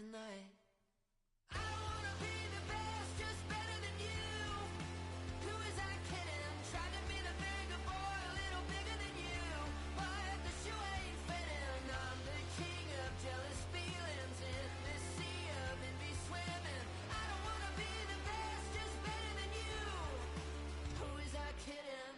tonight. I don't wanna be the best, just better than you. Who is I kidding? Tried to be the bigger boy, a little bigger than you. But the shoe ain't fitting. I'm the king of jealous feelings in this sea of envy swimming. I don't wanna be the best, just better than you. Who is I kidding?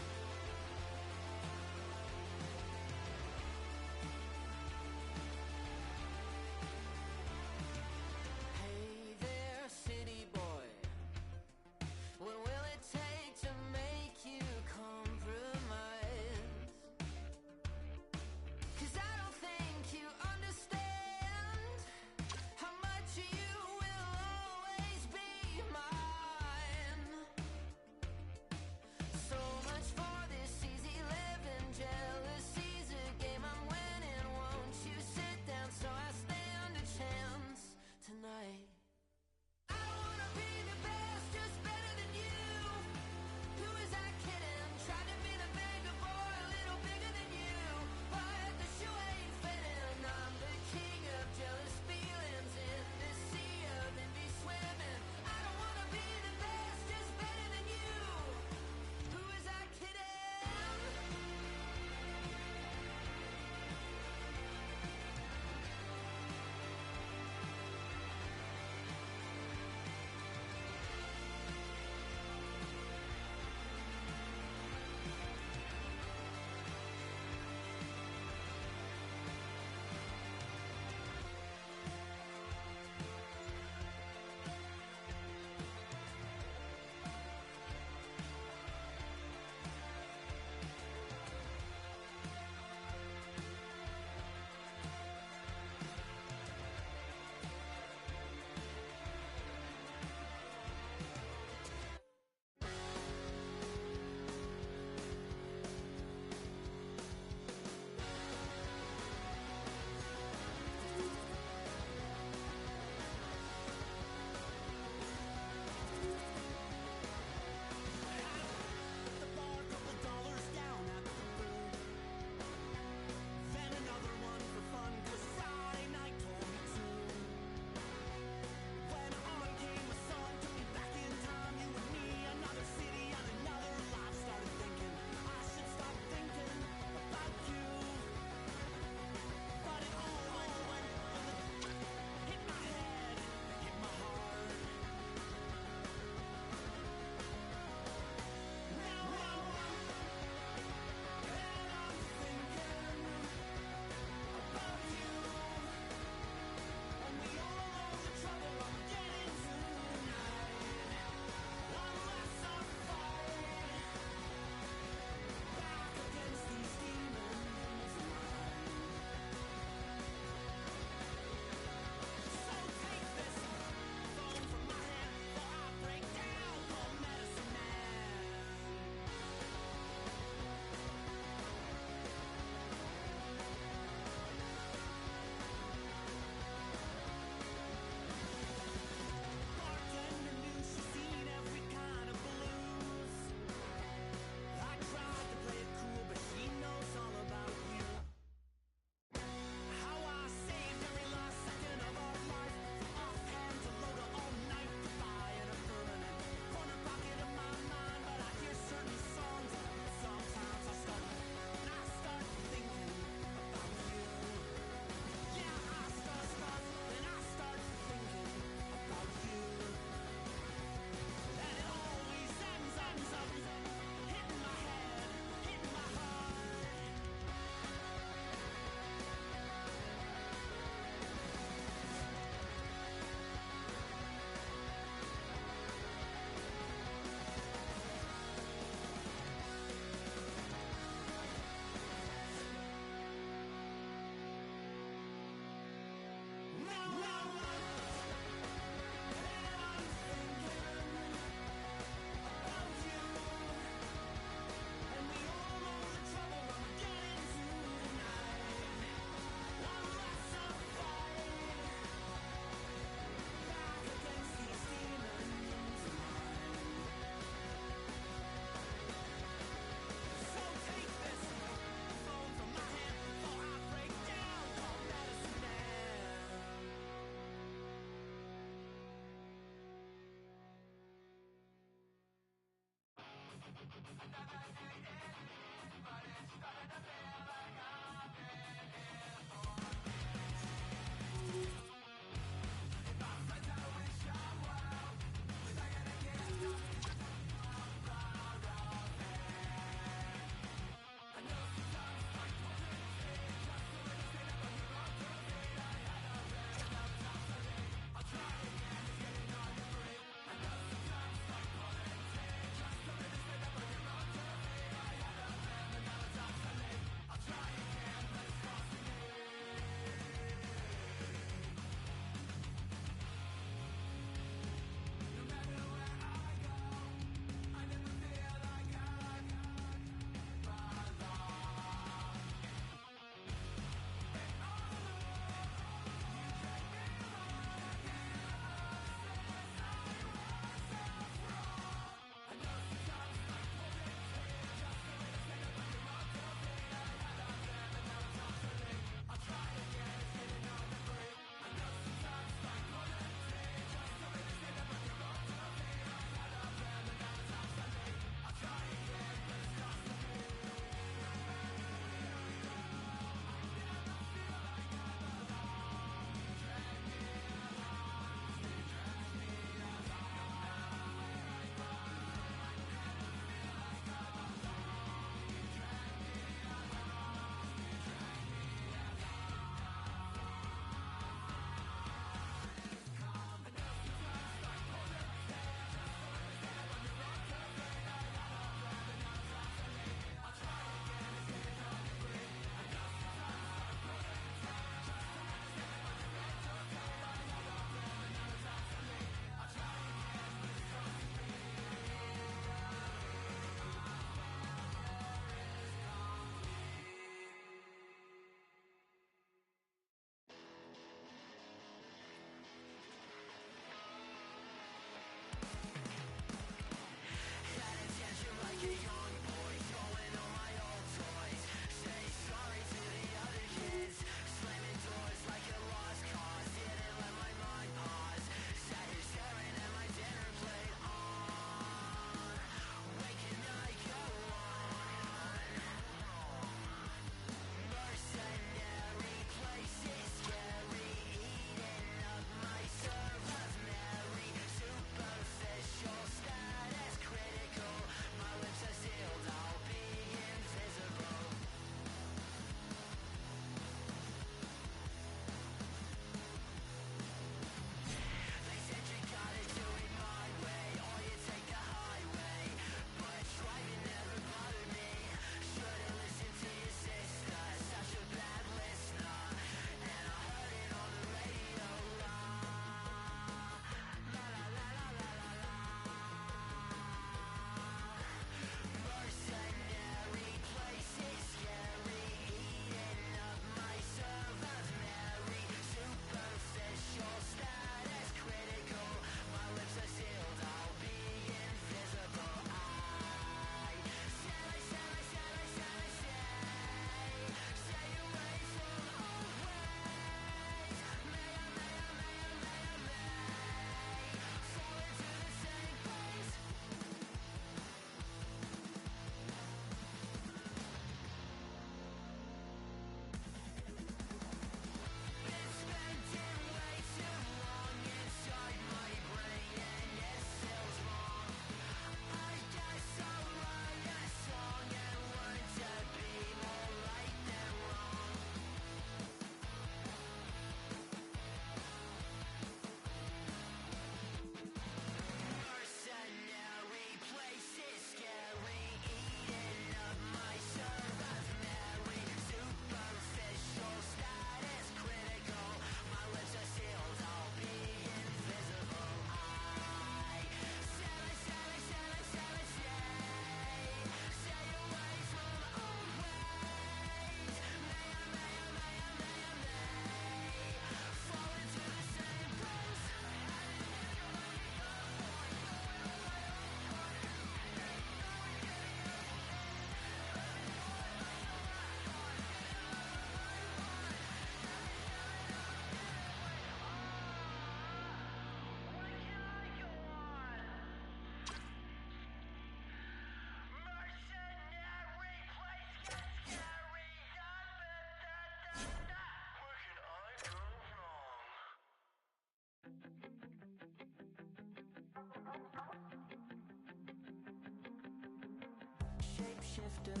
shapeshifter,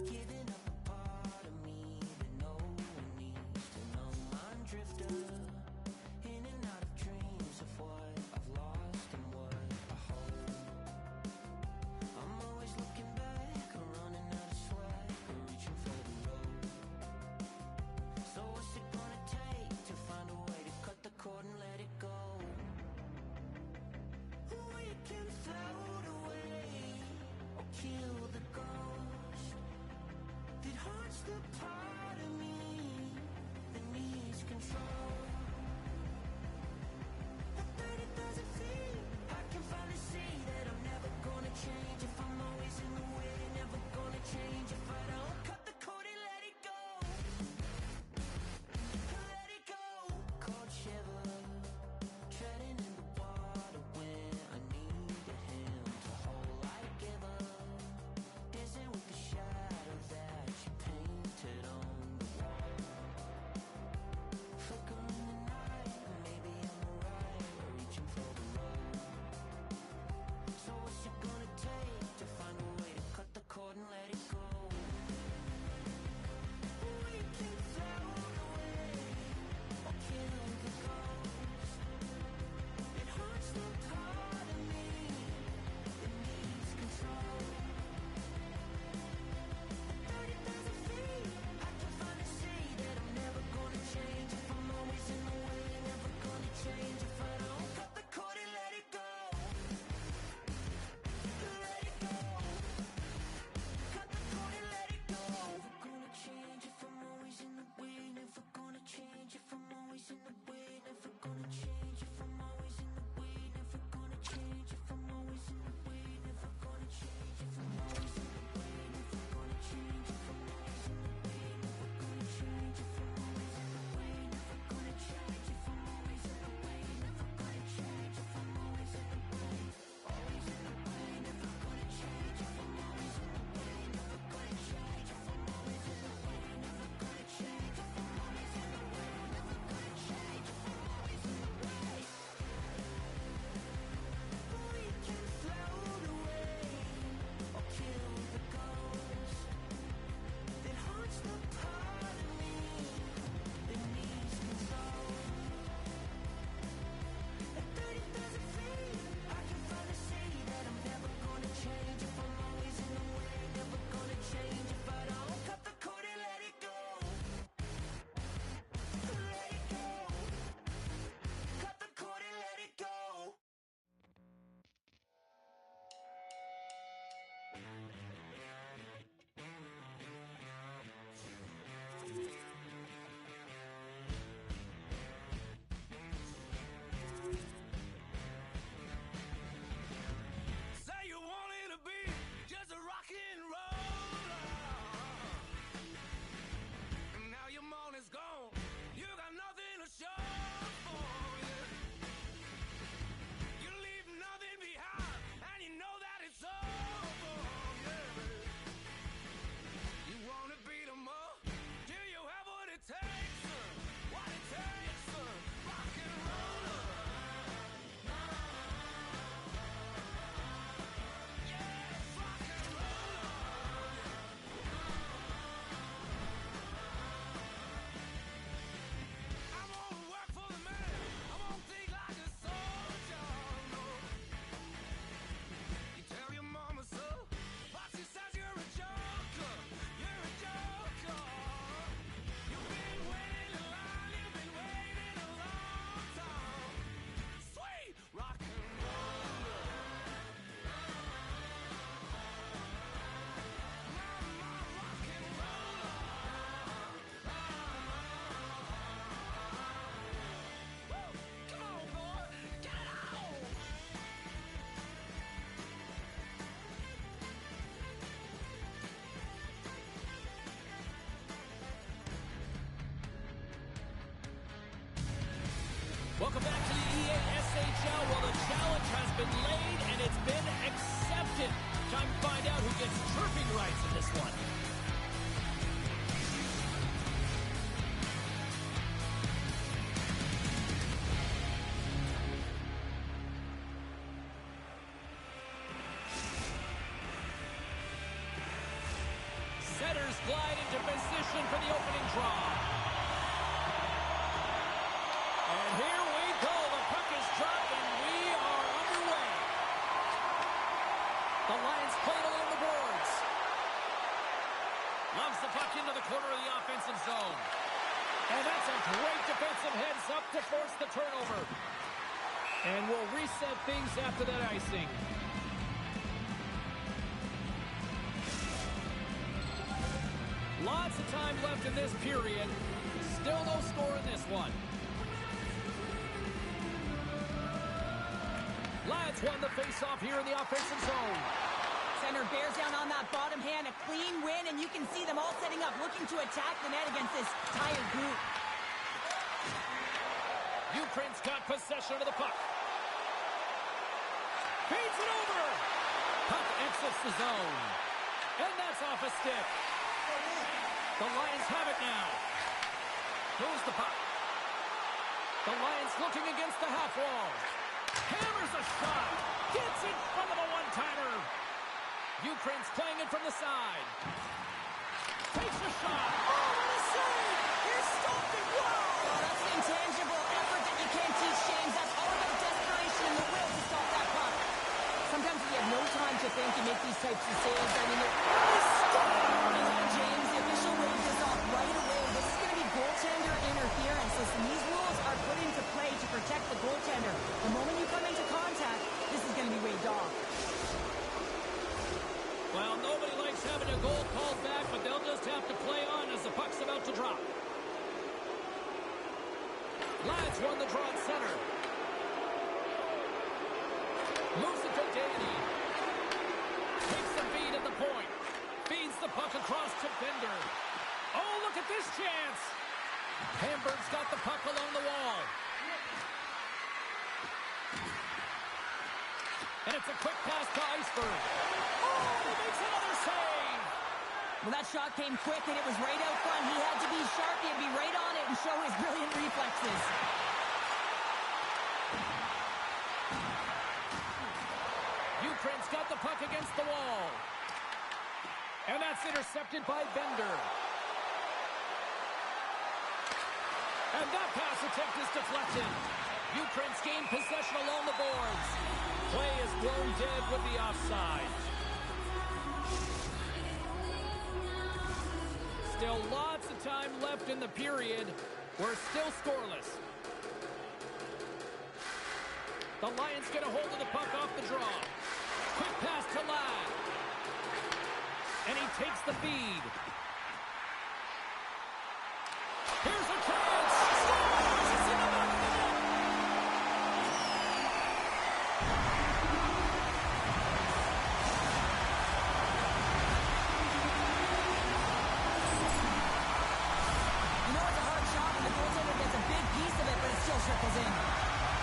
giving up a part of me that no one needs to know. Mind drifter, in and out of dreams of what I've lost and what I hold. I'm always looking back, running out of swag, reaching for the road. So what's it gonna take to find a way to cut the cord and let it go? We can float away or kill the ghost that haunts the part of me that needs control. At 30,000 feet, I can finally see that I'm never gonna change if I'm always in the way. Never gonna change if I don't cut the cord and let it go. Let it go. Cold shiver, treading in the water when I need a hand to hold. Like giver, dancing with the shadow that you painted on the wall. Flicker in the night, maybe I'm alright, reaching for the road. So what's it gonna take to find a way to cut the cord and let it go? We can float away or kill the ghost that haunts the part of me that needs control. At 30,000 feet, I can finally see that I'm never gonna change if I'm always in the way. Never gonna change if I don't cut the cord and let it go. Let it go. Cut the cord and let it go. Never gonna change if I'm always in the way. Never gonna change if I'm always in the way. Never gonna change if I'm always in the way. Never gonna change if I'm always in the way. Never gonna change if I'm always in the way. Never gonna change if I'm always in the way. Never gonna change if I'm always in the way. Never gonna change if I'm always in the way. Never gonna change if I'm always in the way. Always in the way. Never gonna change if I'm always in the way. Never gonna change if I'm always in the way. Never gonna change if I'm always in the way. Never gonna change if I'm always in the way. We can float away or kill the ghost that haunts the part of me that needs control. At 30,000 feet, I can finally see that I'm never gonna change if I'm always in the way. Never gonna change if I don't cut the cord and let it go. Let it go. Cut the cord and let it go. Say you wanted to be just a rock and roller, and now your money's gone. You got nothing to show for it. You leave nothing behind, and you know that it's over. Yeah. You wanna beat 'em up? Do you have what it takes? What it takes? Rock and roller. Yes, rock and roller. I won't work for the man. I won't think like a soldier. No. You tell your mama so, but she says you're a joker. You're a joker. You've been waiting in line. You've been waiting a long time. Sweet rock and roller. Mama, rock and roller. Woo! Come on, boy. Get it on. Welcome back to the EASHL. Well, the challenge has been laid and it's been accepted. Time to find out who gets chirping rights in this one. glide into position for the opening draw. And here we go. The puck is dropped, and we are underway. The Lions play it along the boards. Loves the puck into the corner of the offensive zone. And that's a great defensive heads-up to force the turnover. And we'll reset things after that icing. Lots of time left in this period. Still no score in this one. Lads won the face-off here in the offensive zone. Center bears down on that bottom hand, a clean win, and you can see them all setting up, looking to attack the net against this tired group. Ukraine's got possession of the puck. Feeds it over. Puck exits the zone. And that's off a stick. The Lions have it now. Moves the puck. The Lions looking against the half wall. Hammers a shot. Gets in front of a one-timer. Ukraine's playing it from the side. Takes a shot. Oh, what a save! Here's stopped it. Wow! Oh, that's an intangible effort that you can't teach, James. That's all about desperation and the will to stop that puck. Sometimes you have no time to think and make these types of saves. I mean, it's James, the official waved this off right away. This is going to be goaltender interference. Listen, these rules are put into play to protect the goaltender. The moment you come into contact, this is going to be waved off. Well, nobody likes having a goal called back, but they'll just have to play on as the puck's about to drop. Lads won the draw at center. Moves it to Danny. Takes the feed at the point. Feeds the puck across to Bender. Oh, look at this chance. Hamburg's got the puck along the wall. And it's a quick pass to Iceberg. Oh, he makes another save. Well, that shot came quick, and it was right out front. He had to be sharp. He had to be right on it and show his brilliant reflexes. Ukraine's got the puck against the wall. And that's intercepted by Bender. And that pass attempt is deflected. Ukraine's gained possession along the boards. Play is blown dead with the offside. Still lots of time left in the period. We're still scoreless. The Lions get a hold of the puck off the draw. Quick pass to Ladd. And he takes the feed. Here's a chance. Scores! It's in the back of the net. You know it's a hard shot when the goaltender gets a big piece of it, but it still trickles in.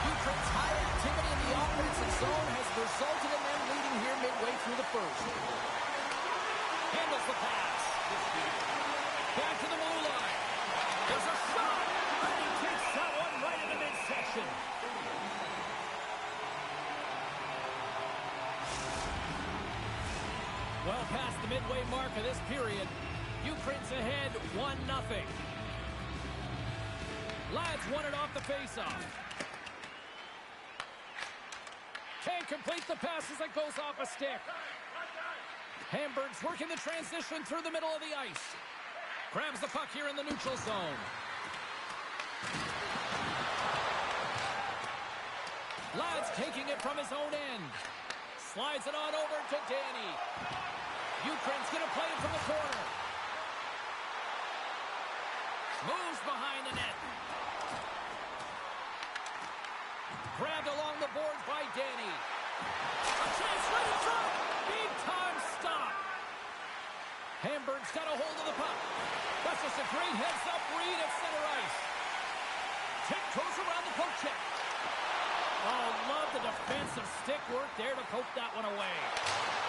Ukraine's high activity in the offensive zone has resulted in them leading here midway through the first. Handles the pass. Back to the blue line. There's a shot. And he takes that one right in the midsection. Well past the midway mark of this period. Ukraine's ahead 1-0. Lads won it off the faceoff. Can't complete the pass as it goes off a stick. Hamburg's working the transition through the middle of the ice. Grabs the puck here in the neutral zone. Ladd's taking it from his own end. Slides it on over to Danny. Ukraine's going to play it from the corner. Moves behind the net. Grabbed along the boards by Danny. A chance right in front. Big time stop. Hamburg's got a hold of the puck. That's just a great heads-up read at center ice. Tiptoes around the poke check. Oh, love the defensive stick work there to poke that one away.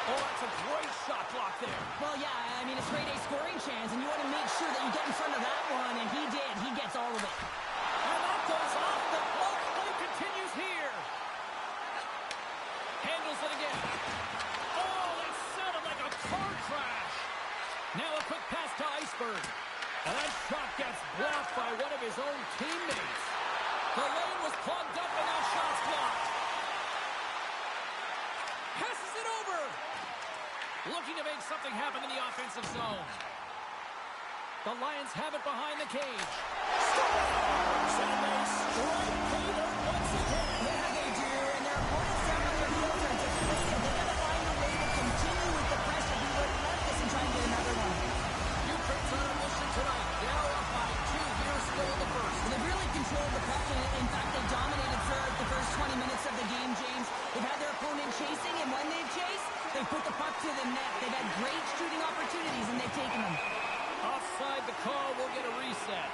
Oh, that's a great shot block there. Well, yeah, I mean, it's grade A scoring chance, and you want to make sure that you get in front of that one, and he did. He gets all of it. And that goes off the poke. Play continues here. Handles it again. Oh, that sounded like a car crash. Now a quick pass to Iceberg. And that shot gets blocked by one of his own teammates. The lane was plugged up and that shot's blocked. Passes it over. Looking to make something happen in the offensive zone. The Lions have it behind the cage. And they strike Peter once again. Yeah, they do. And their opponents down on their heels are depleted. They got to find a way to continue with the pressure. Be relentless and try and get another one. Ukraine's on a mission tonight. They're up by 2 here still in the first. And they've really controlled the puck. And in fact, they dominated for the first 20 minutes of the game, James. They've had their opponent chasing, and when they've chased, they've put the puck to the net. They've had great shooting opportunities, and they've taken them. Offside the call, we'll get a reset.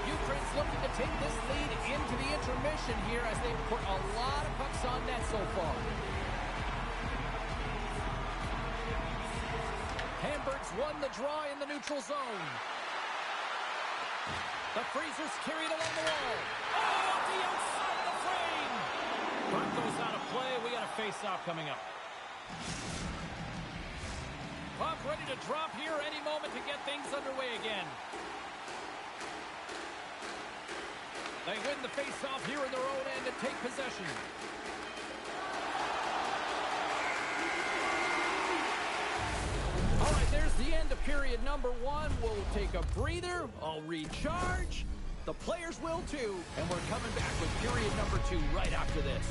Ukraine's looking to take this lead into the intermission here as they've put a lot of pucks on net so far. Hamburg's won the draw in the neutral zone. The Freezers carried along the wall. Oh, the outside of the frame! Puck goes out of play. We got a face-off coming up. Puck ready to drop here any moment to get things underway again. They win the face-off here in their own end and take possession. All right, there's the end of period number 1. We'll take a breather. I'll recharge. The players will too. And we're coming back with period number 2 right after this.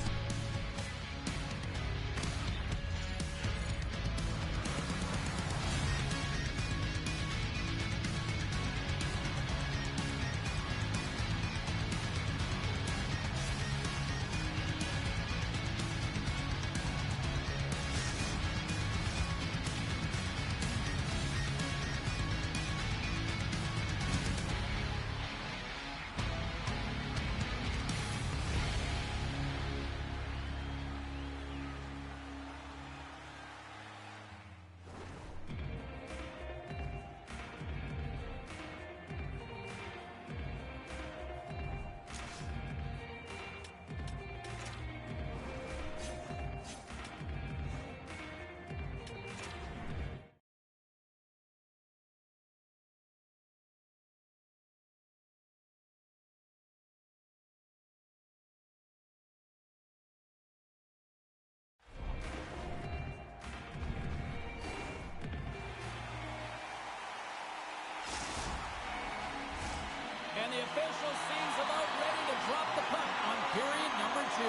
And the official seems about ready to drop the puck on period number 2.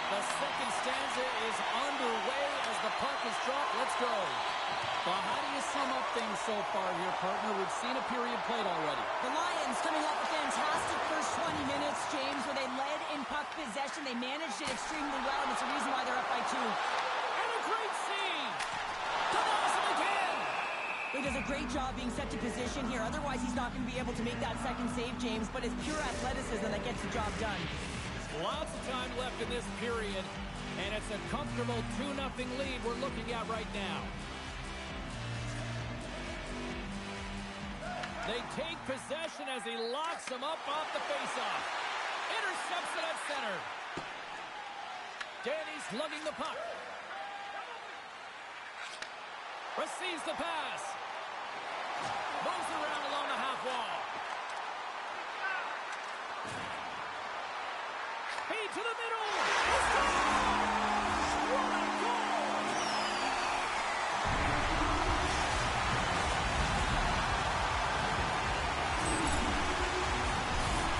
The second stanza is underway as the puck is dropped. Let's go. Well, how do you sum up things so far here, partner? We've seen a period played already. The Lions coming off a fantastic first 20 minutes, James, where they led in puck possession. They managed it extremely well, and it's the reason why they're up by 2. And a great save! Awesome again! He does a great job being set to position here. Otherwise, he's not going to be able to make that second save, James. But it's pure athleticism that gets the job done. Lots of time left in this period, and it's a comfortable 2-0 lead we're looking at right now. They take possession as he locks him up off the faceoff. Intercepts it at center. Danny's lugging the puck. Receives the pass. Moves around along the half wall. Feed to the middle. What a goal!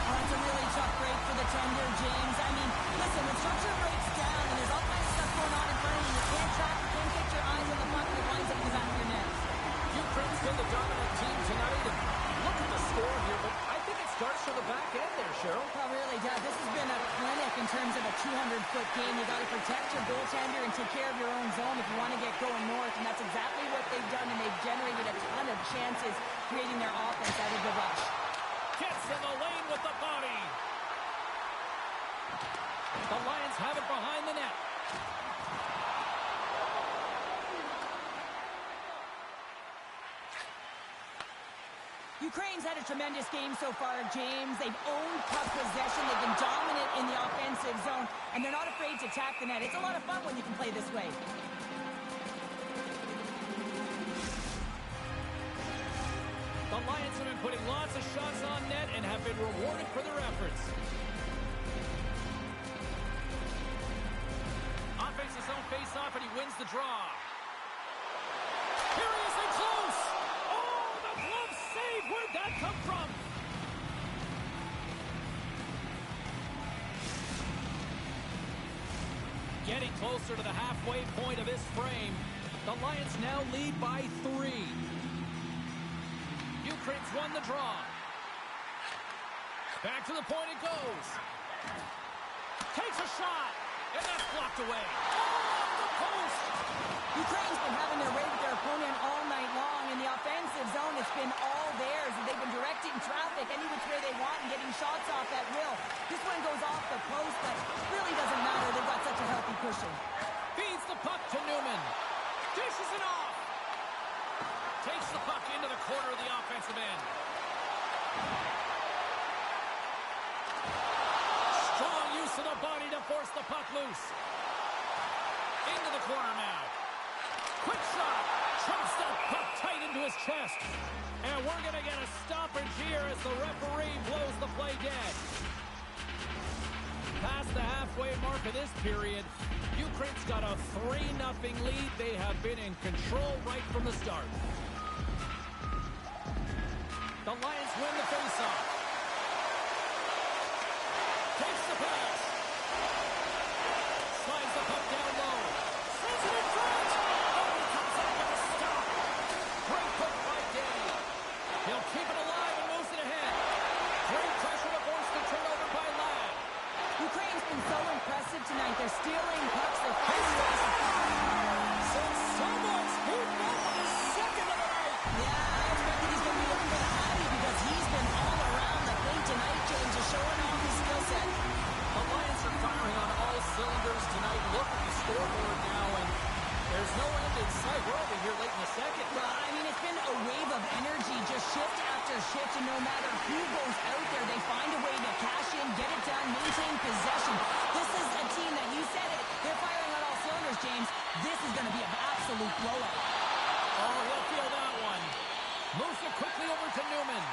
Oh, it's a really tough break for the tender, James. I mean, listen, when structure breaks down and there's all kinds of stuff going on in front of you, you can't track, you can't get your eyes on the puck, and it winds up in the back of your net. Ukraine's been the dominant team tonight. Look at the score here, but I think it starts from the back end there, Cheryl. Oh, really does. This has been a clinic in terms of a 200-foot game. You got to protect your goaltender and take care of your own zone if you want to get going north, and that's exactly what they've done, and they've generated a ton of chances creating their offense out of the rush. Gets in the lane with the body. The Lions have it behind the net. Ukraine's had a tremendous game so far, James. They've owned puck possession. They've been dominant in the offensive zone, and they're not afraid to attack the net. It's a lot of fun when you can play this way. The Lions have been putting lots of shots on net and have been rewarded for their efforts. Offensive zone face-off, and he wins the draw. Here he is in close. Oh, the glove save. Where'd that come from? Getting closer to the halfway point of this frame. The Lions now lead by 3. Ukraine's won the draw. Back to the point it goes. Takes a shot. And that's blocked away. Oh, off the post. Ukraine's been having their way with their opponent all night long. In the offensive zone, it's been all theirs. They've been directing traffic any which way they want and getting shots off at will. This one goes off the post, but really doesn't matter. They've got such a healthy cushion. Feeds the puck to Newman. Dishes it off. Takes the puck into the corner of the offensive end. Strong use of the body to force the puck loose. Into the corner now. Quick shot. Traps that puck tight into his chest. And we're going to get a stoppage here as the referee blows the play dead. Past the halfway mark of this period, Ukraine's got a 3-0 lead. They have been in control right from the start. The Lions win the faceoff. Takes the pass. Slides the puck down low. Sends it in front. Oh, he comes up with a stop. Great puck by Danny. He'll keep it alive and moves it ahead. Great pressure to force the turnover by Ladd. Ukraine's been so impressive tonight. They're stealing pucks. They're finding ways to Since someone's heating up on his second of the night. Yeah, I expected he's going to be looking for the Hattie because he's been all around the plate tonight, James, just showing off his skill set. The Lions are firing on all cylinders tonight. Look at the scoreboard now, and there's no end in sight. We're over here late in the second. Well, I mean, it's been a wave of energy, just shift after shift, and no matter who goes out there, they find a way to cash in, get it done, maintain possession. This is a team that, you said it, they're firing on all cylinders, James. This is going to be an absolute blowout. Oh, he'll feel that one. Moves it quickly over to Newman.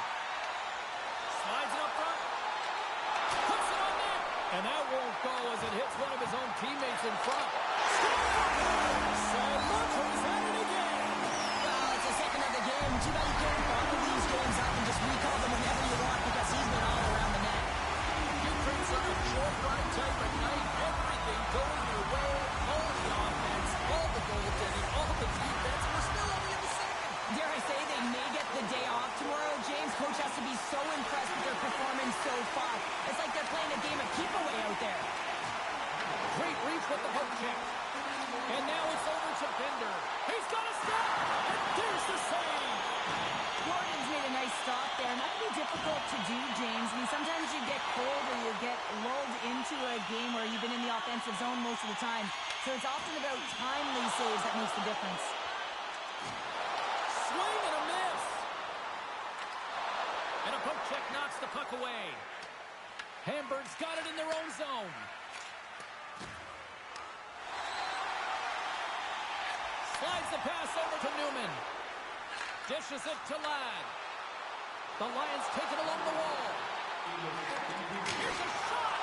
Slides it up front. Puts it on net. And that won't go as it hits one of his own teammates in front. So look who's at it again. Well, it's the second of the game. Too bad you can't bottle these games up and just recall them whenever you want because he's been all around the net. Ukraine's on a short ride type of night. Everything going their way. All the offense, all the goaltending, all the defense. We're still only in the second. Dare I say they may get the day off tomorrow, James? Coach has to be so impressed with their performance so far. It's like they're playing a game of keep-away out there. Great reach with the poke check. And now it's over to Bender. He's got a stop. And there's the save. Gordon's made a nice stop there, and that can be difficult to do, James. I mean, sometimes you get cold or you get lulled into a game where you've been in the offensive zone most of the time. So it's often about timely saves that makes the difference. Swing and a miss. And a poke check knocks the puck away. Hamburg's got it in their own zone. Slides the pass over to Newman. Dishes it to Ladd. The Lions take it along the wall. Here's a shot.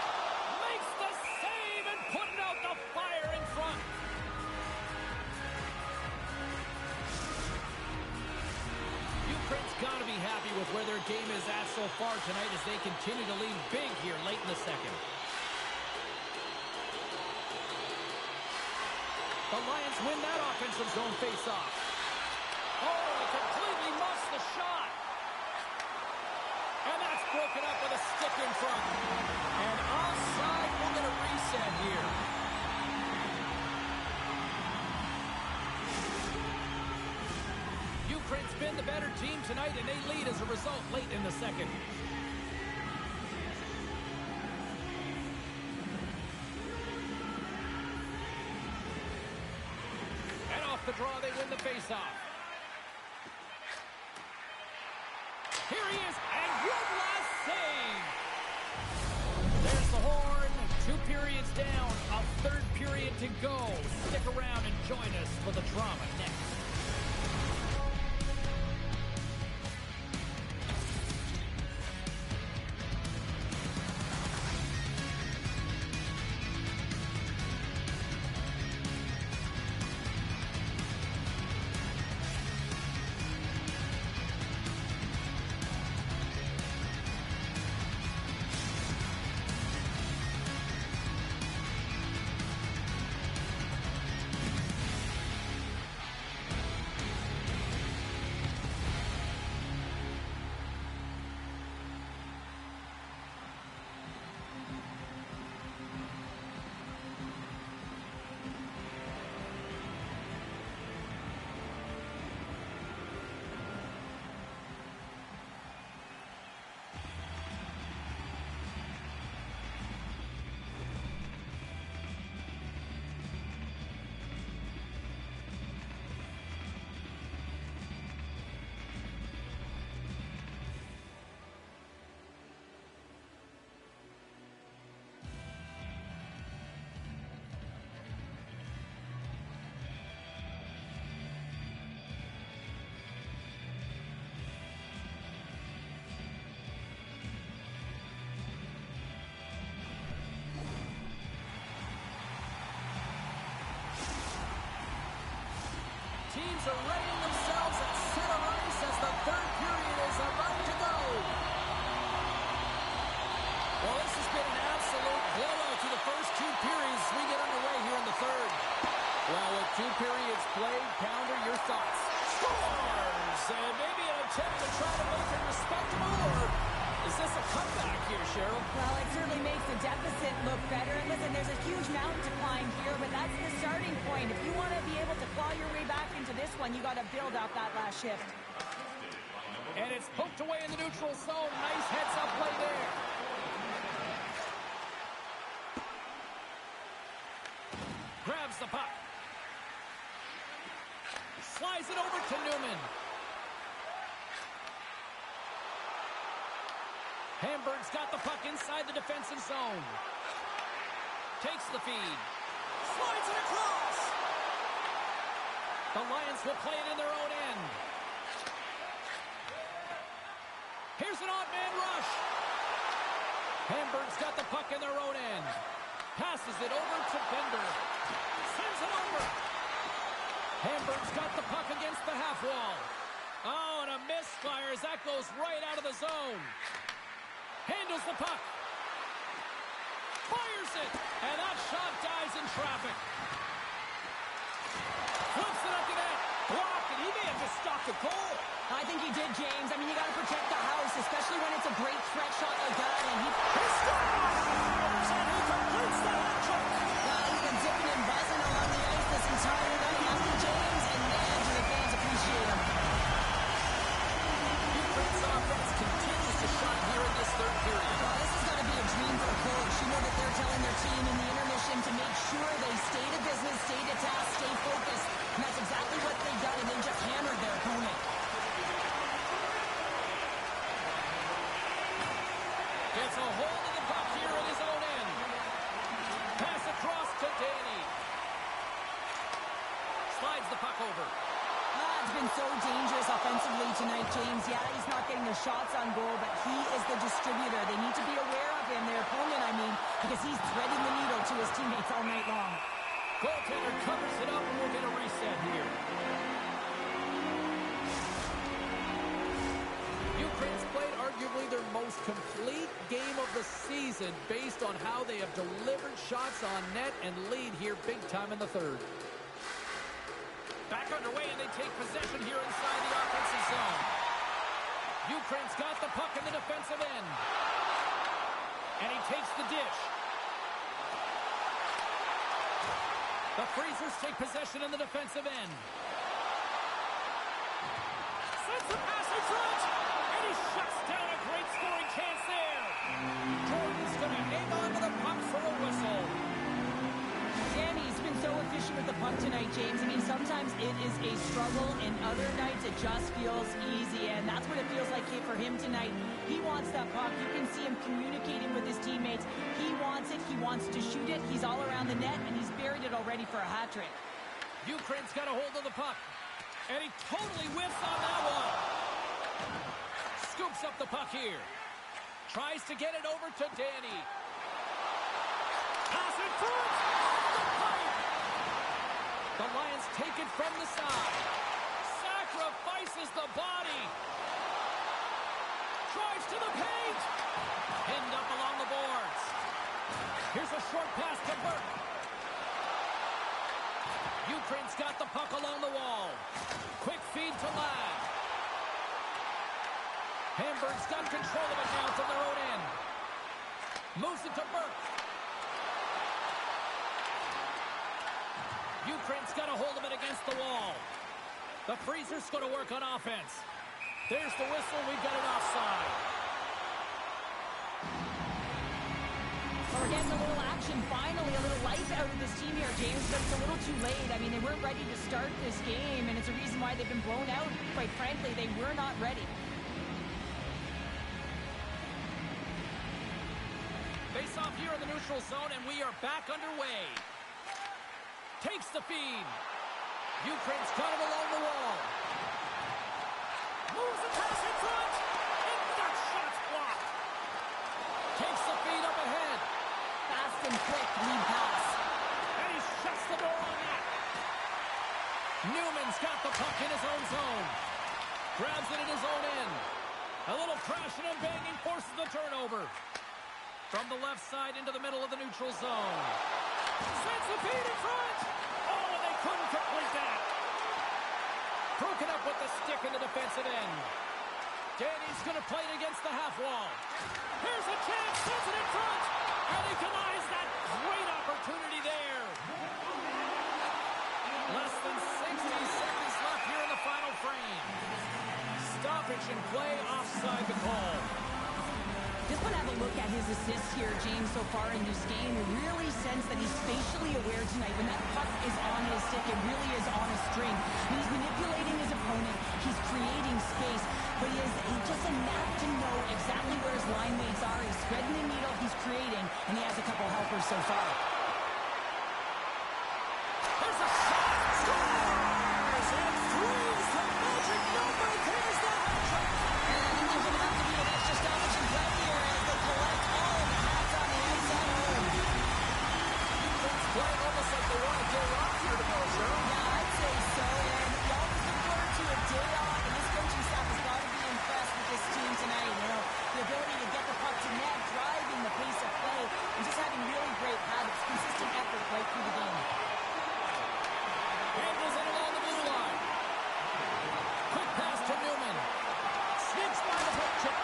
Makes the save and putting out the fire in front. Ukraine's got to be happy with where their game is at so far tonight as they continue to lead big here late in the second. The Lions win that offensive zone face-off. Oh, they completely missed the shot. And that's broken up with a stick in front. And offside, we'll get a reset here. Ukraine's been the better team tonight, and they lead as a result late in the second. And off the draw, they win the faceoff. Here he period to go. Stick around and join us for the drama next. Teams are readying themselves at center ice as the third period is about to go. Well, this has been an absolute blowout to the first two periods as we get underway here in the third. Well, with two periods played, Pounder, your thoughts? Scores! And maybe an attempt to try to make it respectable, or is this a comeback here, Cheryl? Well, it certainly makes the deficit look better. And listen, there's a huge mountain to climb here, but that's the starting point. If you want to be able to claw your way back into this one, you got to build out that last shift. And it's poked away in the neutral zone. Nice heads-up play there. Grabs the puck. Slides it over to Newman. Hamburg's got the puck inside the defensive zone. Takes the feed. Slides it across. The Lions will play it in their own end. Here's an odd man rush. Hamburg's got the puck in their own end. Passes it over to Bender. Sends it over. Hamburg's got the puck against the half wall. Oh, and a misfire as that goes right out of the zone. Handles the puck. Fires it. And that shot dies in traffic. Flips it up to net. Blocked, and he may have just stopped the goal. I think he did, James. I mean, you got to protect the house, especially when it's a great threat shot like that. And he scores! And he completes the hat trick. He's been zipping and buzzing along the ice this entire night, hasn't he, James? And man, do the fans appreciate him. Ukraine's offense continues to shine here in this third period. Well, this is going to be a dream for a coach. You know that they're telling their team in the intermission to make sure they stay to business, stay to task, stay focused. And that's exactly what they've done, and they just hammered their opponent. Gets a hold of the puck here in his own end. Pass across to Danny. Slides the puck over. It's been so dangerous offensively tonight, James. Yeah, he's not getting the shots on goal, but he is the distributor. They need to be aware of him, their opponent, I mean, because he's threading the needle to his teammates all night long. Goaltender covers it up, and we'll get a reset here. Ukraine's played arguably their most complete game of the season based on how they have delivered shots on net and lead here big time in the third. Back underway, and they take possession here inside the offensive zone. Ukraine's got the puck in the defensive end. And he takes the dish. The Freezers take possession in the defensive end. Sends the pass in front. And he shuts down a great scoring chance there. Jordan's going to hang on to the puck for a whistle. Danny's been so efficient with the puck tonight, James. I mean, sometimes it is a struggle, and other nights it just feels easy, and that's what it feels like for him tonight. He wants that puck. You can see him communicating with his teammates. He wants it. He wants wants to shoot it. He's all around the net, and he's buried it already for a hat trick. Ukraine's got a hold of the puck. And he totally whiffs on that one. Scoops up the puck here. Tries to get it over to Danny. Pass in front. The pipe. The Lions take it from the side. Sacrifices the body. Drives to the paint. Pinned up along the boards. Here's a short pass to Burke. Ukraine's got the puck along the wall. Quick feed to Ladd. Hamburg's got control of it now from their own end. Moves it to Burke. Ukraine's got a hold of it against the wall. The Freezer's going to work on offense. There's the whistle. We've got an offside. We're getting a little action, finally, a little life out of this team here, James, but it's a little too late. I mean, they weren't ready to start this game, and it's a reason why they've been blown out. Quite frankly, they were not ready. Face off here in the neutral zone, and we are back underway. Takes the feed. Ukraine's got it along the wall. Moves the pass in front. And that shot's blocked. Takes the feed up ahead. Fast and quick lead pass. And he shuts the door on that. Newman's got the puck in his own zone. Grabs it in his own end. A little crashing and banging forces the turnover. From the left side into the middle of the neutral zone. Sends the feed in front. Oh, and they couldn't complete that. Broken up with the stick in the defensive end. Danny's going to play it against the half wall. Here's a chance. Sends it in front. And he denies that great opportunity there. Less than 60 seconds left here in the final frame. Stoppage in play, offside the call. Just want to have a look at his assists here, James, so far in this game. You really sense that he's spatially aware tonight. When that puck is on his stick, it really is on a string. He's manipulating his opponent. He's creating space. But he has just a knack to know exactly where his line mates are. He's threading the needle. He's creating. And he has a couple helpers so far. There's a shot. Scores! And throws the magic number. There's the hat trick. And I think there's going to have to be an extra stoppage in play here as they collect all the hats on the outside home. It's playing almost like they want to get off here tomorrow, sir. Yeah, I'd say so. And you always look forward to a day off. And this coaching staff has got to be impressed with this team tonight. You know, the ability to get the puck to net, driving the pace of play, and just having really great habits, consistent effort right through the game. Handles it along the blue line. Quick pass to Newman. Sneaks by the hook check.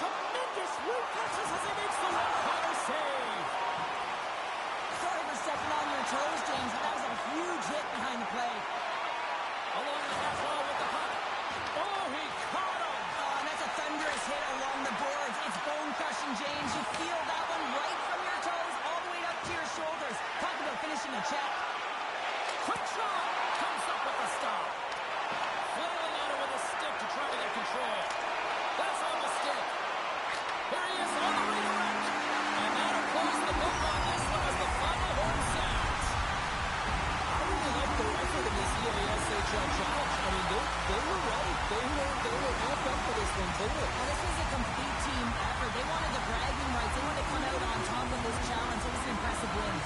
Tremendous reflexes as he makes the one-corner save. Sorry for stepping on your toes, James, but that was a huge hit behind the play. Along the half wall with the puck. Oh, he caught him. Oh, and that's a thunderous hit along the boards. It's bone-crushing, James. You feel that one right from your toes all the way up to your shoulders. Talk about finishing a check. Quick shot. Comes up with the stop. Flailing on it with a stick to try to get control. That's on the stick. Here he is on the redirect. And that'll close the book on this one as the final horn sounds. I really like their effort in this EASHL challenge. I mean, they were ready. They were amped up for this one, totally. Now, this was a complete team effort. They wanted the bragging rights. They wanted to come out on top of this challenge. It was an impressive win.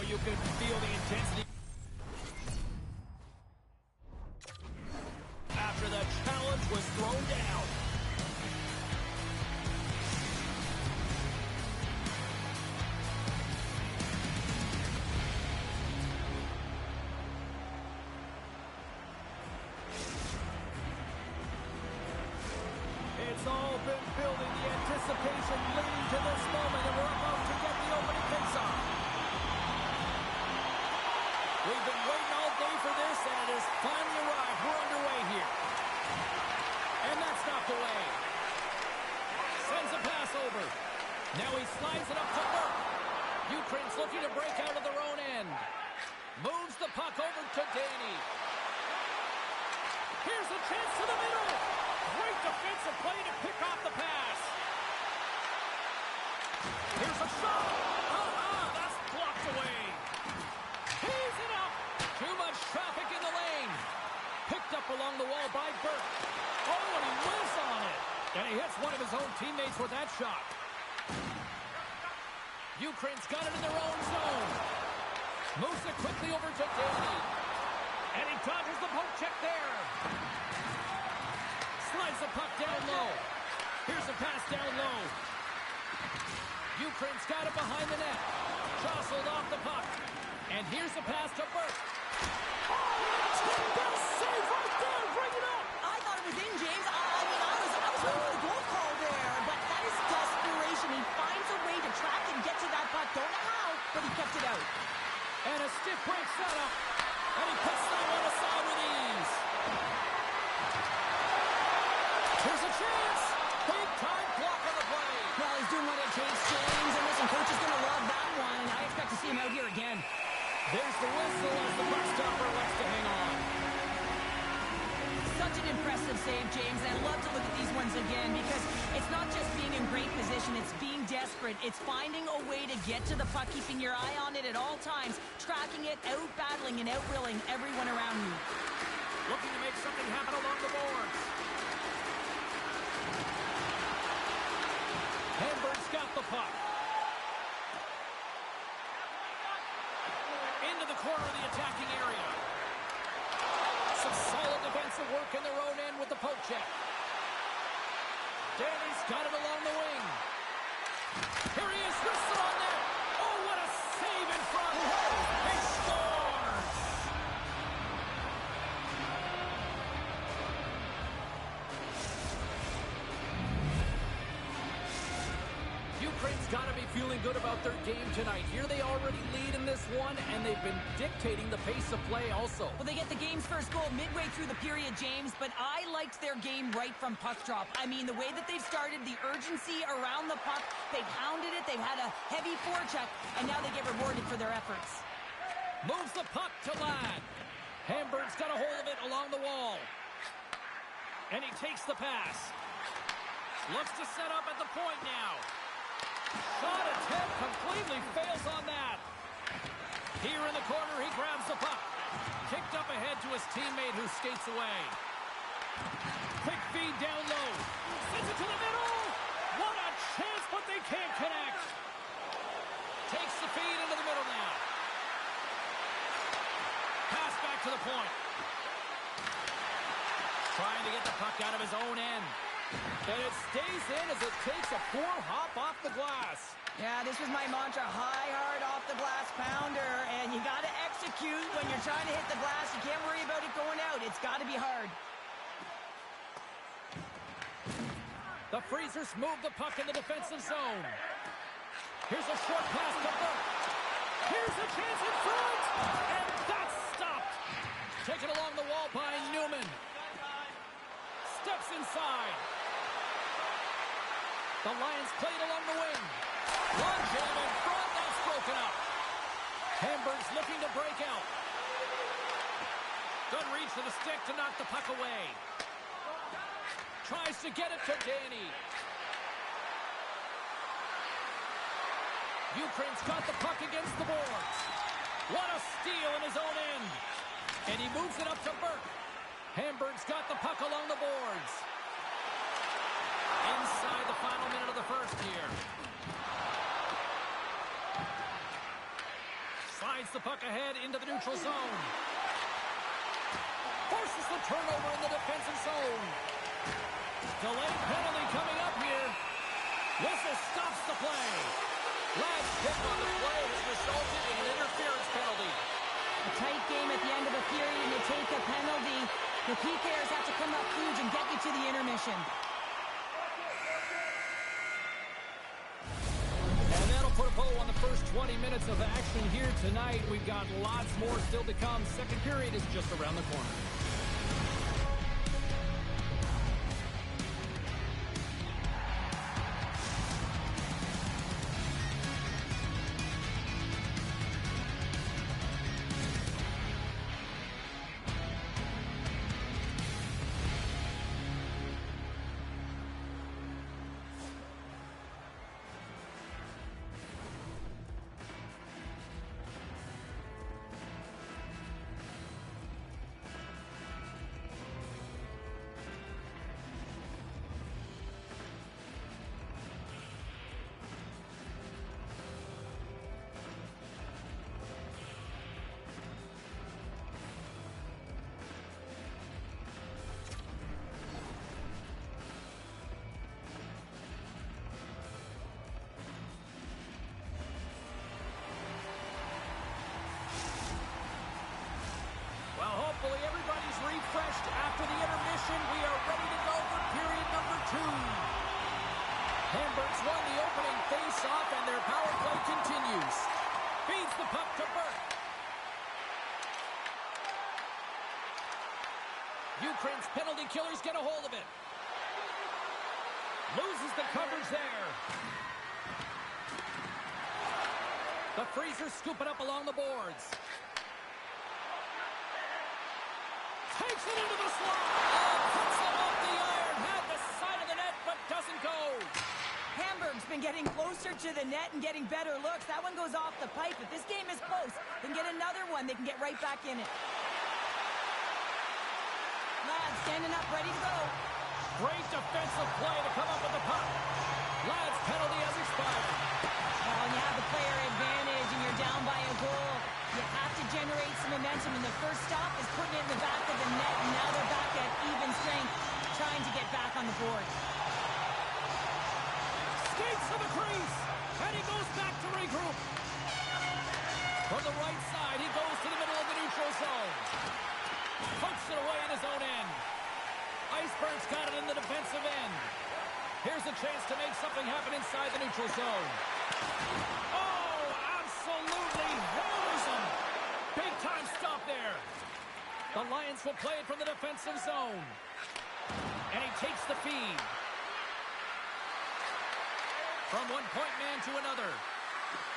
you can feel the intensity. After the challenge was thrown down. It's all been building, the anticipation leading to this moment, and we're about to get the opening face-off. We've been waiting all day for this, and it has finally arrived. We're underway here. And that's knocked away. Sends a pass over. Now he slides it up to Burke. Ukraine's looking to break out of their own end. Moves the puck over to Danny. Here's a chance to the middle. Great defensive play to pick off the pass. Here's a shot. That's blocked away. Tees it up. Too much traffic in the lane. Picked up along the wall by Burke. Oh, and he whiffs on it. And he hits one of his own teammates with that shot. Ukraine's got it in their own zone. Moves it quickly over to Danny. And he dodges the poke check there. Slides the puck down low. Here's a pass down low. Ukraine's got it behind the net. Jostled off the puck. And here's a pass to Burke. Best save right there. Bring it up. I thought it was in, James. I was waiting for the goal call there. But that is desperation. He finds a way to track and get to that puck. Don't know how, but he kept it out. And a stiff break setup. And he puts that one aside with ease. Here's a chance. Big time block on the play. Well, he's doing what it takes, James. And listen, coach is going to love that one. I expect to see him out here again. There's the whistle as the puck stopper likes to hang on. Such an impressive save, James. And I love to look at these ones again because it's not just being in great position. It's being desperate. It's finding a way to get to the puck, keeping your eye on it at all times, tracking it, out-battling and out-willing everyone around you. Looking to make something happen along the boards. Hamburg's got the puck. Into the corner of the attacking area. Some solid defensive work in their own end with the poke check. Danny's got it along the wing. Here he is, whistle on net. Oh, what a save in front. He scores! Ukraine's got to be feeling good about their game tonight. Here they already lead in this one, and they've been dictating the pace of play also. Well, they get the game's first goal midway through the period, James, but I liked their game right from puck drop. I mean, the way that they've started, the urgency around the puck, they've hounded it, they've had a heavy forecheck, and now they get rewarded for their efforts. Moves the puck to Ladd. Hamburg's got a hold of it along the wall. And he takes the pass. Looks to set up at the point now. Shot attempt completely fails on that. Here in the corner, he grabs the puck. Kicked up ahead to his teammate who skates away. Quick feed down low. Sends it to the middle. What a chance, but they can't connect. Takes the feed into the middle now. Pass back to the point. Trying to get the puck out of his own end. And it stays in as it takes a poor hop off the glass. Yeah, this was my mantra, high, hard, off the glass pounder, and you got to execute when you're trying to hit the glass. You can't worry about it going out. It's got to be hard. The Freezers move the puck in the defensive zone. Here's a short pass to Burke. Here's a chance in front, and that's stopped. Taken along the wall by Newman. Steps inside. The Lions played along the wing. One jam in front, that's broken up. Hamburg's looking to break out. Good reach to the stick to knock the puck away. Tries to get it to Danny. Ukraine's got the puck against the boards. What a steal in his own end. And he moves it up to Burke. Hamburg's got the puck along the boards. Inside the final minute of the first here. Slides the puck ahead into the neutral zone. Forces the turnover in the defensive zone. Delayed penalty coming up here. Whistle stops the play. Last hit on the play has resulted in an interference penalty. A tight game at the end of a period and you take a penalty. The PKers have to come up huge and get you to the intermission. And that'll put a bow on the first 20 minutes of action here tonight. We've got lots more still to come. Second period is just around the corner. Hopefully everybody's refreshed after the intermission. We are ready to go for period number 2. Hamburg's won the opening face-off, and their power play continues. Feeds the puck to Burke. Ukraine's penalty killers get a hold of it. Loses the coverage there. The Freezers scoop it up along the boards. Takes it into the slot. Oh, puts it off the iron. Had the side of the net, but doesn't go. Hamburg's been getting closer to the net and getting better looks. That one goes off the pipe. If this game is close, they can get another one. They can get right back in it. Lads standing up, ready to go. Great defensive play to come up with the puck. Lads' penalty has expired. Well, when you have the player advantage and you're down by a goal, you have to generate some momentum, and the first stop is putting it in the back of the net, and now they're back at even strength, trying to get back on the board. Skates to the crease, and he goes back to regroup. From the right side, he goes to the middle of the neutral zone. Pokes it away in his own end. Iceberg's got it in the defensive end. Here's a chance to make something happen inside the neutral zone. Oh, absolutely hammers him. Big time stop there. The Lions will play it from the defensive zone. And he takes the feed. From one point man to another.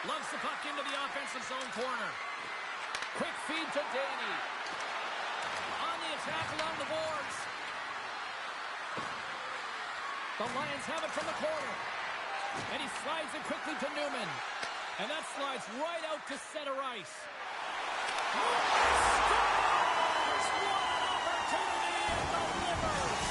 Loves the puck into the offensive zone corner. Quick feed to Danny. On the attack along the boards. The Lions have it from the corner. And he slides it quickly to Newman. And that slides right out to center ice. Scores! What an opportunity and delivers!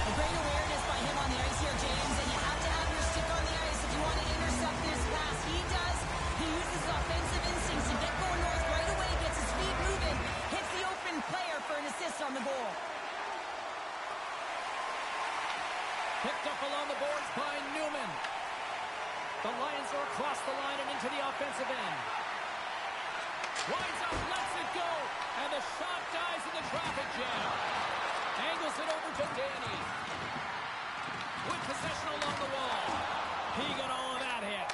A great awareness by him on the ice here, James, and you have to have your stick on the ice if you want to intercept this pass. He does. He uses his offensive instincts to get going north right away, gets his feet moving, hits the open player for an assist on the goal. Picked up along the boards by Newman. The Lions are across the line and into the offensive end. Winds up, lets it go, and the shot dies in the traffic jam. Angles it over to Danny. With possession along the wall. He got all of that hit.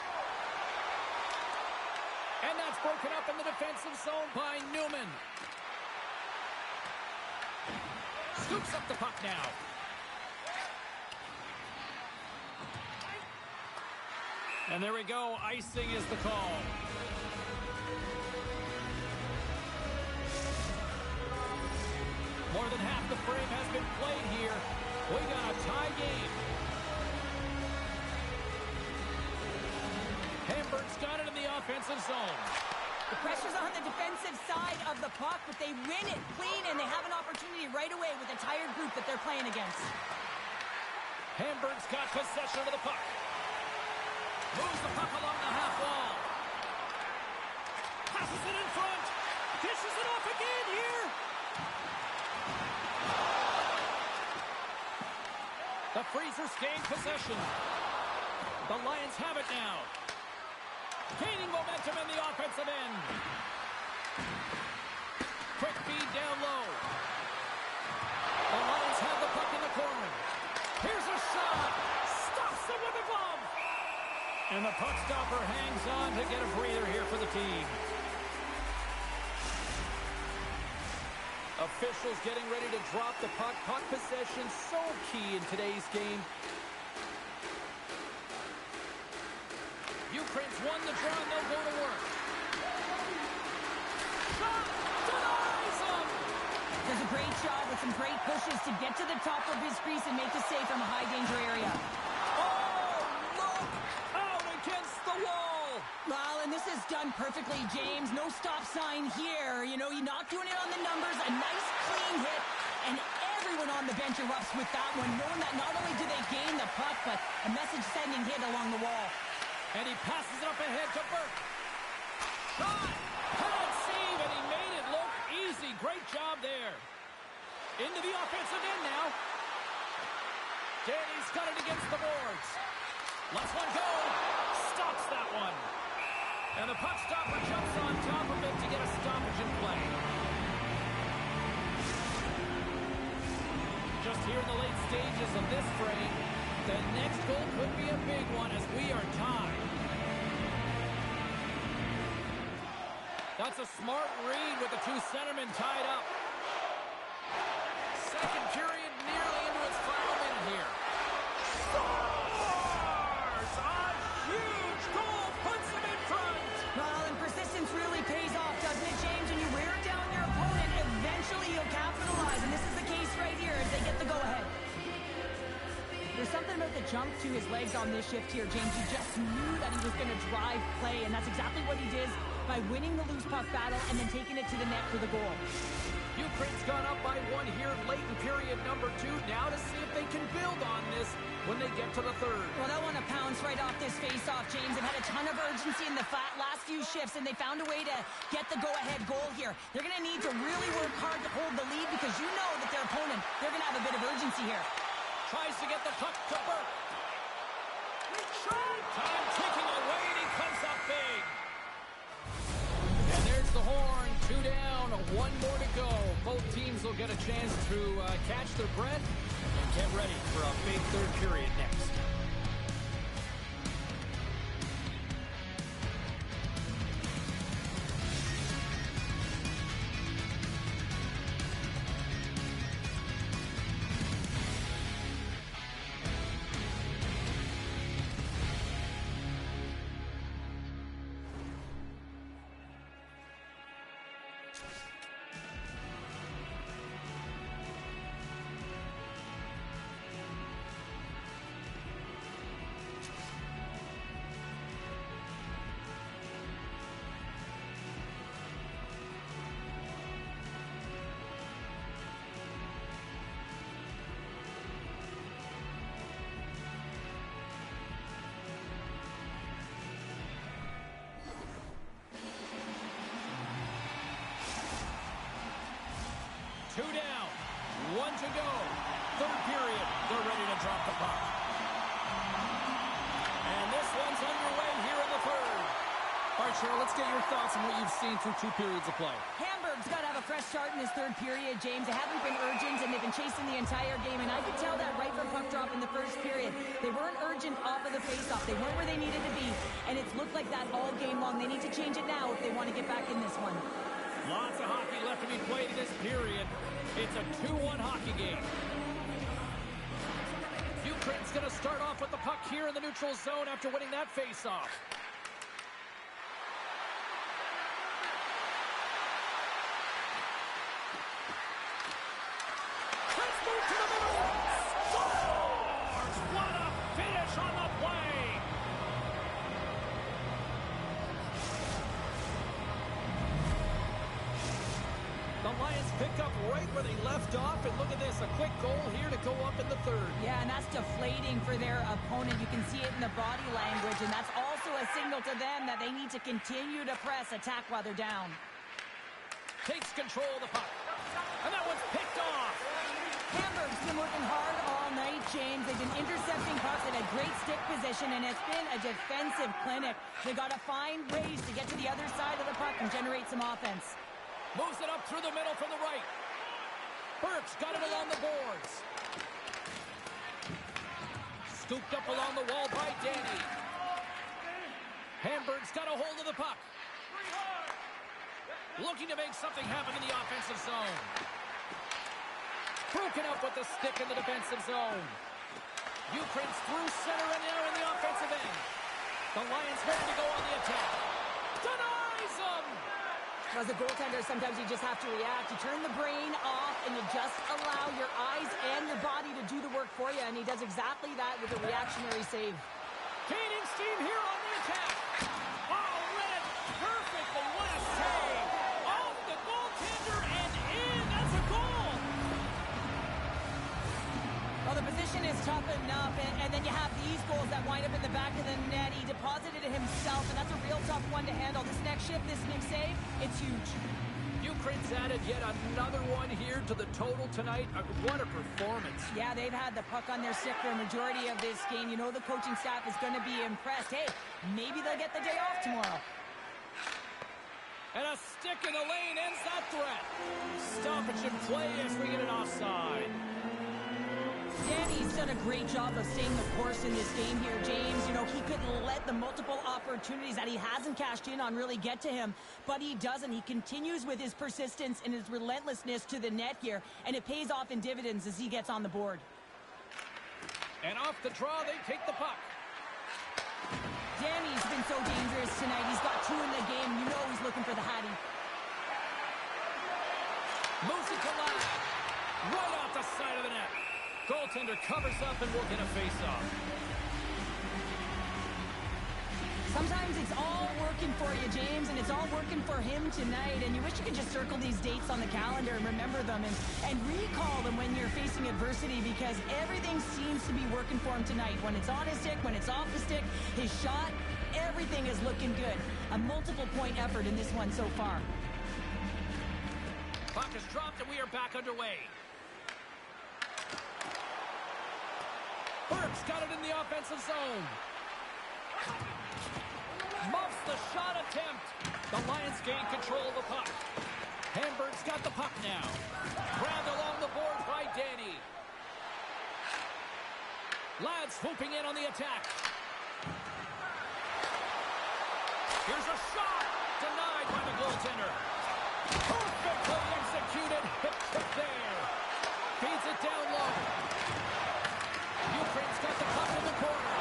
And that's broken up in the defensive zone by Newman. Scoops up the puck now. And there we go. Icing is the call. More than half the frame has been played here. We got a tie game. Hamburg's got it in the offensive zone. The pressure's on the defensive side of the puck, but they win it clean, and they have an opportunity right away with a tired group that they're playing against. Hamburg's got possession of the puck. Moves the puck along the half wall. Passes it in front. Dishes it off again here. The Freezers gain possession. The Lions have it now. Gaining momentum in the offensive end. Quick feed down low. The Lions have the puck in the corner. Here's a shot. Stops it with a glove. And the puck stopper hangs on to get a breather here for the team. Officials getting ready to drop the puck. Puck possession so key in today's game. Ukraine's won the draw and they'll go to work. Shot! Denies him! Does a great job with some great pushes to get to the top of his crease and make a save from a high-danger area. Oh, look! Out against the wall! Well, and this is done perfectly, James. No stop sign here. You know, you're not doing it on the numbers. A nice, clean hit. And everyone on the bench erupts with that one, knowing that not only do they gain the puck, but a message-sending hit along the wall. And he passes it up ahead to Burke. Shot! Hard save, and he made it look easy. Great job there. Into the offensive end now. Danny's got it against the boards. Lets one go. Stops that one. And the puck stopper jumps on top of it to get a stoppage in play. Just here in the late stages of this frame, the next goal could be a big one as we are tied. That's a smart read with the two centermen tied up. Second period nearly into its final minute here. Scores! A huge goal puts him in front. Well, and persistence really pays off, doesn't it, James? When you wear down your opponent, eventually you'll capitalize. And this is the case right here as they get the go-ahead. There's something about the jump to his legs on this shift here, James. You just knew that he was going to drive play, and that's exactly what he did by winning the loose puck battle and then taking it to the net for the goal. Ukraine's gone up by one here late in period number 2. Now to see if they can build on this when they get to the third. Well, they'll want to pounce right off this face-off, James. They've had a ton of urgency in the last few shifts, and they found a way to get the go-ahead goal here. They're going to need to really work hard to hold the lead because you know that their opponent, they're going to have a bit of urgency here. Tries to get the puck to Burke. Time ticking away, and he comes up big. And there's the horn. 2 down, 1 more to go. Both teams will get a chance to catch their breath and get ready for a big third period next. Two down, 1 to go. Third period, they're ready to drop the puck. And this one's underway here in the third. All right, Cheryl, let's get your thoughts on what you've seen through 2 periods of play. Hamburg's got to have a fresh start in this third period, James. They haven't been urgent, and they've been chasing the entire game, and I could tell that right from puck drop in the first period. They weren't urgent off of the faceoff. They weren't where they needed to be, and it's looked like that all game long. They need to change it now if they want to get back in this one. Lots of hockey left to be played in this period. It's a 2-1 hockey game. Ukraine's going to start off with the puck here in the neutral zone after winning that faceoff. Let's move to the middle. Scores! What a finish on the play! The Lions pick up right where they left off, and look at this. A quick goal here to go up in the third. Yeah, and that's deflating for their opponent. You can see it in the body language, and that's also a signal to them that they need to continue to press, attack while they're down. Takes control of the puck. And that one's picked off. Hamburg's been working hard all night, James. They've been intercepting pucks at a great stick position, and it's been a defensive clinic. They got to find ways to get to the other side of the puck and generate some offense. Moves it up through the middle from the right. Burke's got it along the boards. Scooped up along the wall by Danny. Hamburg's got a hold of the puck. Looking to make something happen in the offensive zone. Broken up with the stick in the defensive zone. Ukraine's through center and now in the offensive end. The Lions ready to go on the attack. Denies them! As a goaltender, sometimes you just have to react. You turn the brain off and you just allow your eyes and your body to do the work for you, and he does exactly that with a reactionary save. Gaining steam here on the attack. Oh, read it perfectly. What a save. Off the goaltender and in. That's a goal. Well, the position is tough enough, and then you have these goals that wind up in the back of the net. He deposited it himself, and that's a real tough one to handle. This next shift, this next save, it's huge. Ukraine's added yet another one here to the total tonight. What a performance. Yeah, they've had the puck on their stick for a majority of this game. You know the coaching staff is going to be impressed. Hey, maybe they'll get the day off tomorrow. And a stick in the lane ends that threat. Stoppage in play as we get an offside. Danny's done a great job of staying the course in this game here, James. You know, he couldn't let the multiple opportunities that he hasn't cashed in on really get to him, but he doesn't. He continues with his persistence and his relentlessness to the net here, and it pays off in dividends as he gets on the board. And off the draw, they take the puck. Danny's been so dangerous tonight. He's got 2 in the game. You know he's looking for the Hattie. Moves it to left. Right off the side of the net. Goaltender covers up and will get a face-off. Sometimes it's all working for you, James, and it's all working for him tonight, and you wish you could just circle these dates on the calendar and remember them and recall them when you're facing adversity, because everything seems to be working for him tonight. When it's on his stick, when it's off the stick, his shot, everything is looking good. A multiple-point effort in this one so far. Puck is dropped and we are back underway. Burke's got it in the offensive zone. Muffs the shot attempt. The Lions gain control of the puck. Hamburg's got the puck now. Grabbed along the boards by Danny. Lads swooping in on the attack. Here's a shot. Denied by the goaltender. Perfectly executed. Hit tip there. Feeds it down low. Ukraine's got the puck in the corner.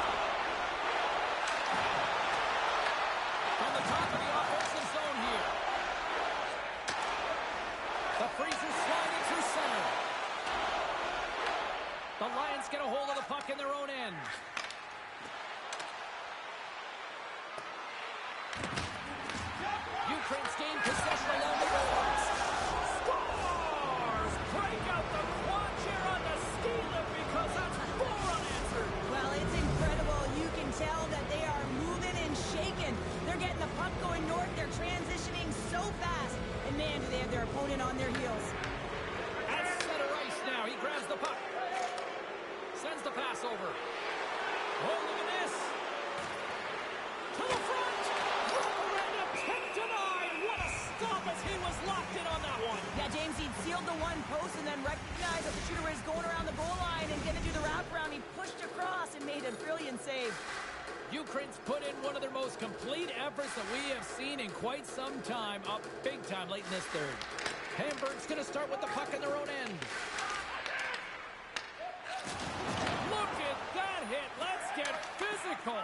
On the top of the offensive zone here. The Freezers sliding through center. The Lions get a hold of the puck in their own end. Ukraine's gained possession along the boards. Scores! Break out the quad chair on the ski lift because that's 4 unanswered. Well, it's incredible. You can tell that they are moving and shaking. They're getting the puck going north. They're transitioning so fast. And man, do they have their opponent on their heels. At center ice now. He grabs the puck. Sends the pass over. Oh, look at this. To the front. And attempt denied. What a stop as he was locked in on that one. Yeah, James, he sealed the one post and then recognized that the shooter was going around the goal line and going to do the wraparound. He pushed across and made a brilliant save. Ukraine's put in one of their most complete efforts that we have seen in quite some time. Up big time late in this third. Hamburg's going to start with the puck in their own end. Look at that hit. Let's get physical.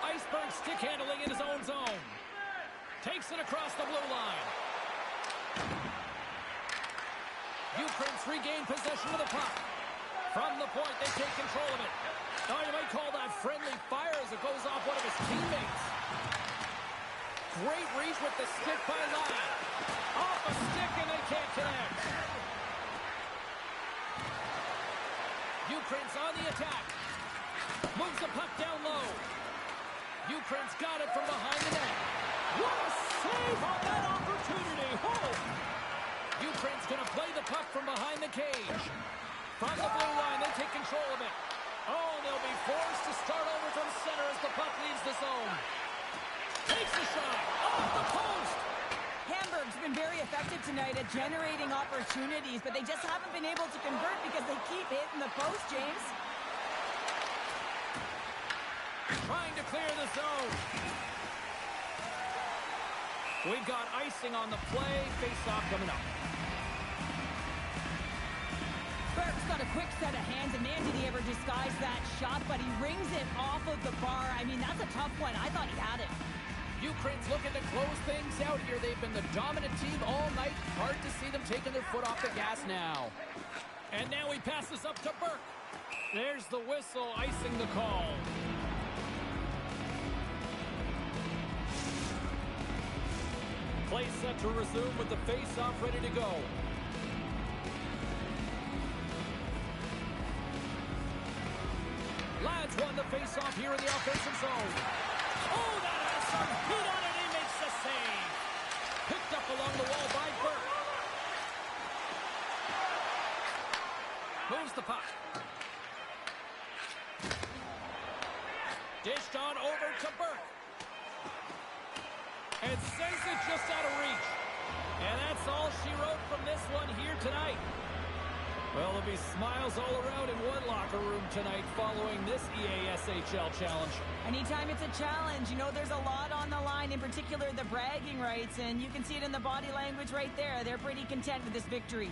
Iceberg stick handling in his own zone. Takes it across the blue line. Ukraine's regained possession of the puck. From the point, they take control of it. Now you might call that friendly fire as it goes off one of his teammates. Great reach with the stick by Lyle. Off Ukraine's on the attack. Moves the puck down low. Ukraine's got it from behind the net. What a save on that opportunity. Oh! Ukraine's going to play the puck from behind the cage. From the blue line, they take control of it. Oh, and they'll be forced to start over from center as the puck leaves the zone. Takes the shot. Off the post. Hamburg's been very effective tonight at generating opportunities, but they just haven't been able to convert because they keep hitting the post, James. Trying to clear the zone. We've got icing on the play. Face-off coming up. Burke's got a quick set of hands, and man, did he ever disguise that shot, but he rings it off of the bar. I mean, that's a tough one. I thought he had it. Ukraine's looking to close things out here. They've been the dominant team all night. Hard to see them taking their foot off the gas now. And now he passes up to Burke. There's the whistle, icing the call. Play set to resume with the face-off ready to go. Lads won the face-off here in the offensive zone. Oh, that has some heat on it. He makes the save. Picked up along the wall by Burke. Moves the puck. Dished on over to Burke. And sends it just out of reach. And that's all she wrote from this one here tonight. Well, there'll be smiles all around in one locker room tonight following this EASHL challenge. Anytime it's a challenge, you know there's a lot on the line, in particular the bragging rights, and you can see it in the body language right there. They're pretty content with this victory.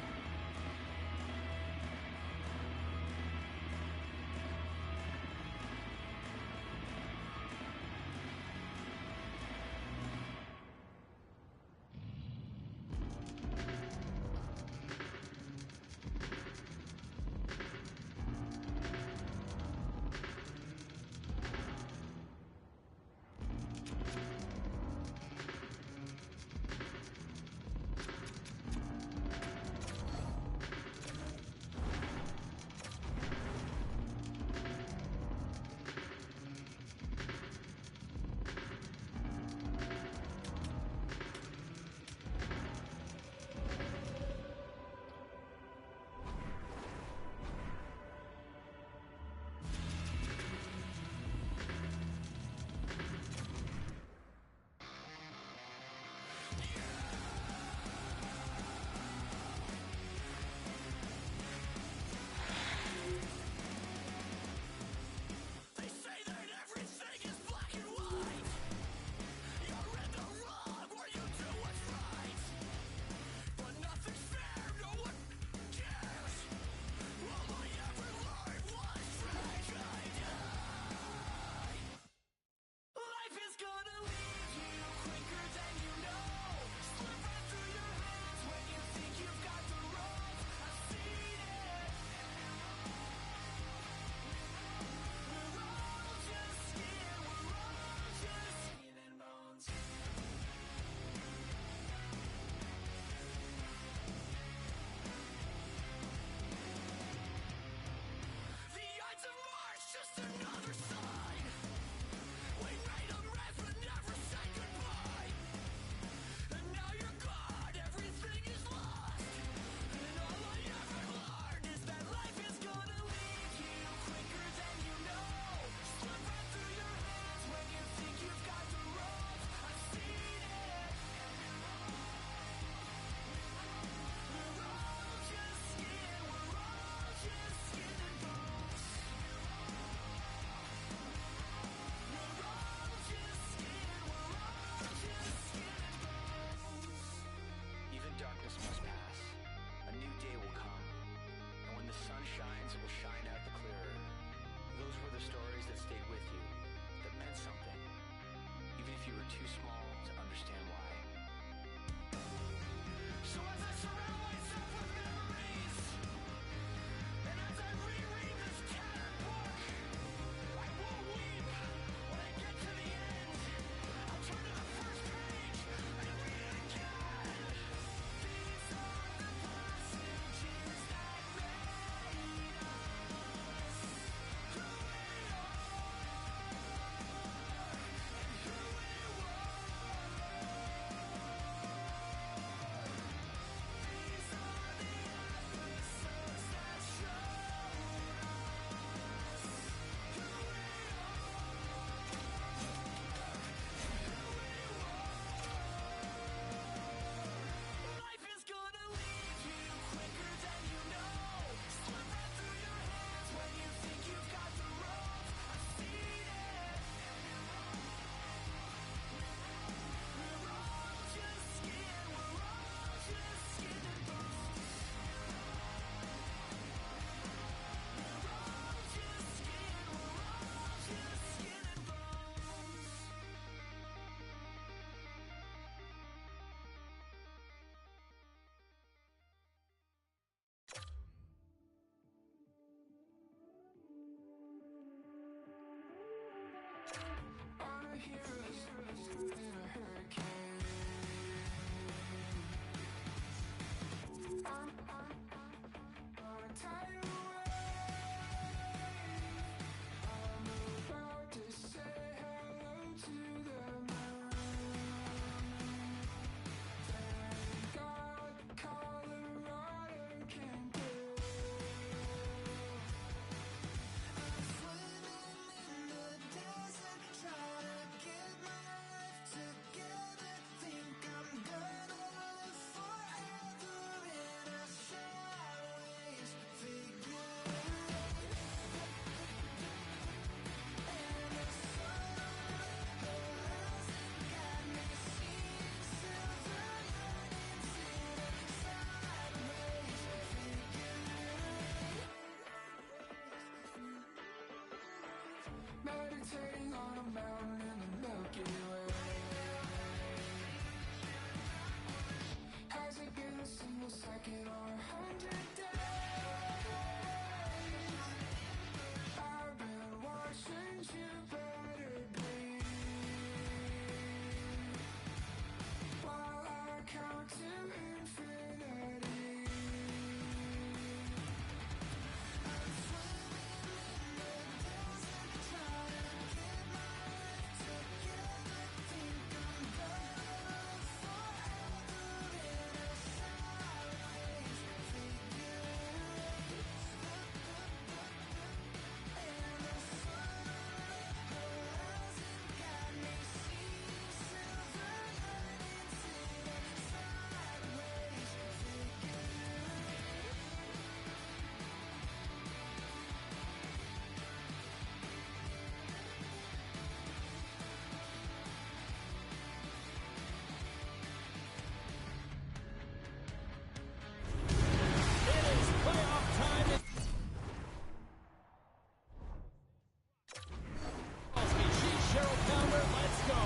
levitating on a mountain in the Milky Way. Has it been a single second or 100 days? I've been watching you better bleed while I count to infinity. I'm swimming in the desert, trying to get my life together. Think I'm done forever in a sideways figure eight. And the sunlit horizon got me seeing silver linings in a sideways figure eight. It is playoff time. Cheese Cheryl Pounder, let's go.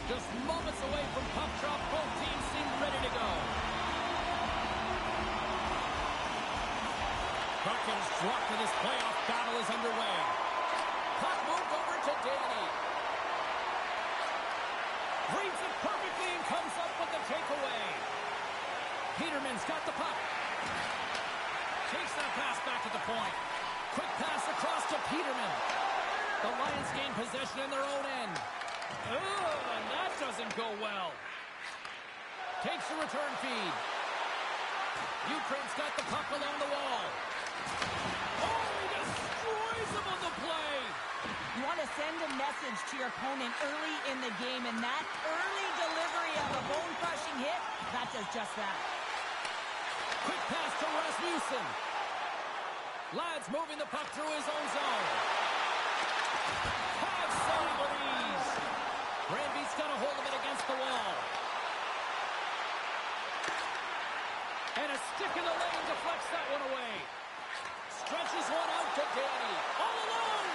Just moments away from puck drop, both teams seem ready to go. Puck is dropped and this playoff battle is underway. Puck moved over to Danny. Reads it perfectly and comes up with the takeaway. Peterman's got the puck. Takes that pass back at the point. Quick pass across to Peterman. The Lions gain possession in their own end. And that doesn't go well. Takes the return feed. Ukraine's got the puck along the wall. Oh, he destroys him on the play. You want to send a message to your opponent early in the game, and that early delivery of a bone-crushing hit, that does just that. Quick pass to Rasmussen. Lads moving the puck through his own zone. Have some with ease. Granby's got a hold of it against the wall. And a stick in the lane deflects that one away. Stretches one out to Danny. All alone.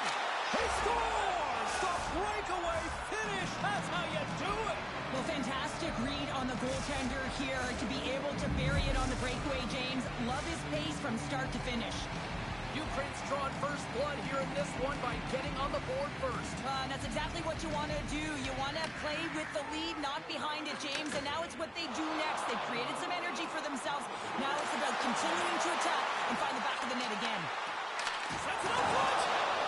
He scores! The breakaway finish. That's how you do it. Well, fantastic read on the goaltender here to be able to bury it on the breakaway, James. Love his pace from start to finish. Ukraine's drawn first blood here in this one by getting on the board first. And that's exactly what you want to do. You want to play with the lead, not behind it, James. And now it's what they do next. They've created some energy for themselves. Now it's about continuing to attack and find the back of the net again. Sets it up front,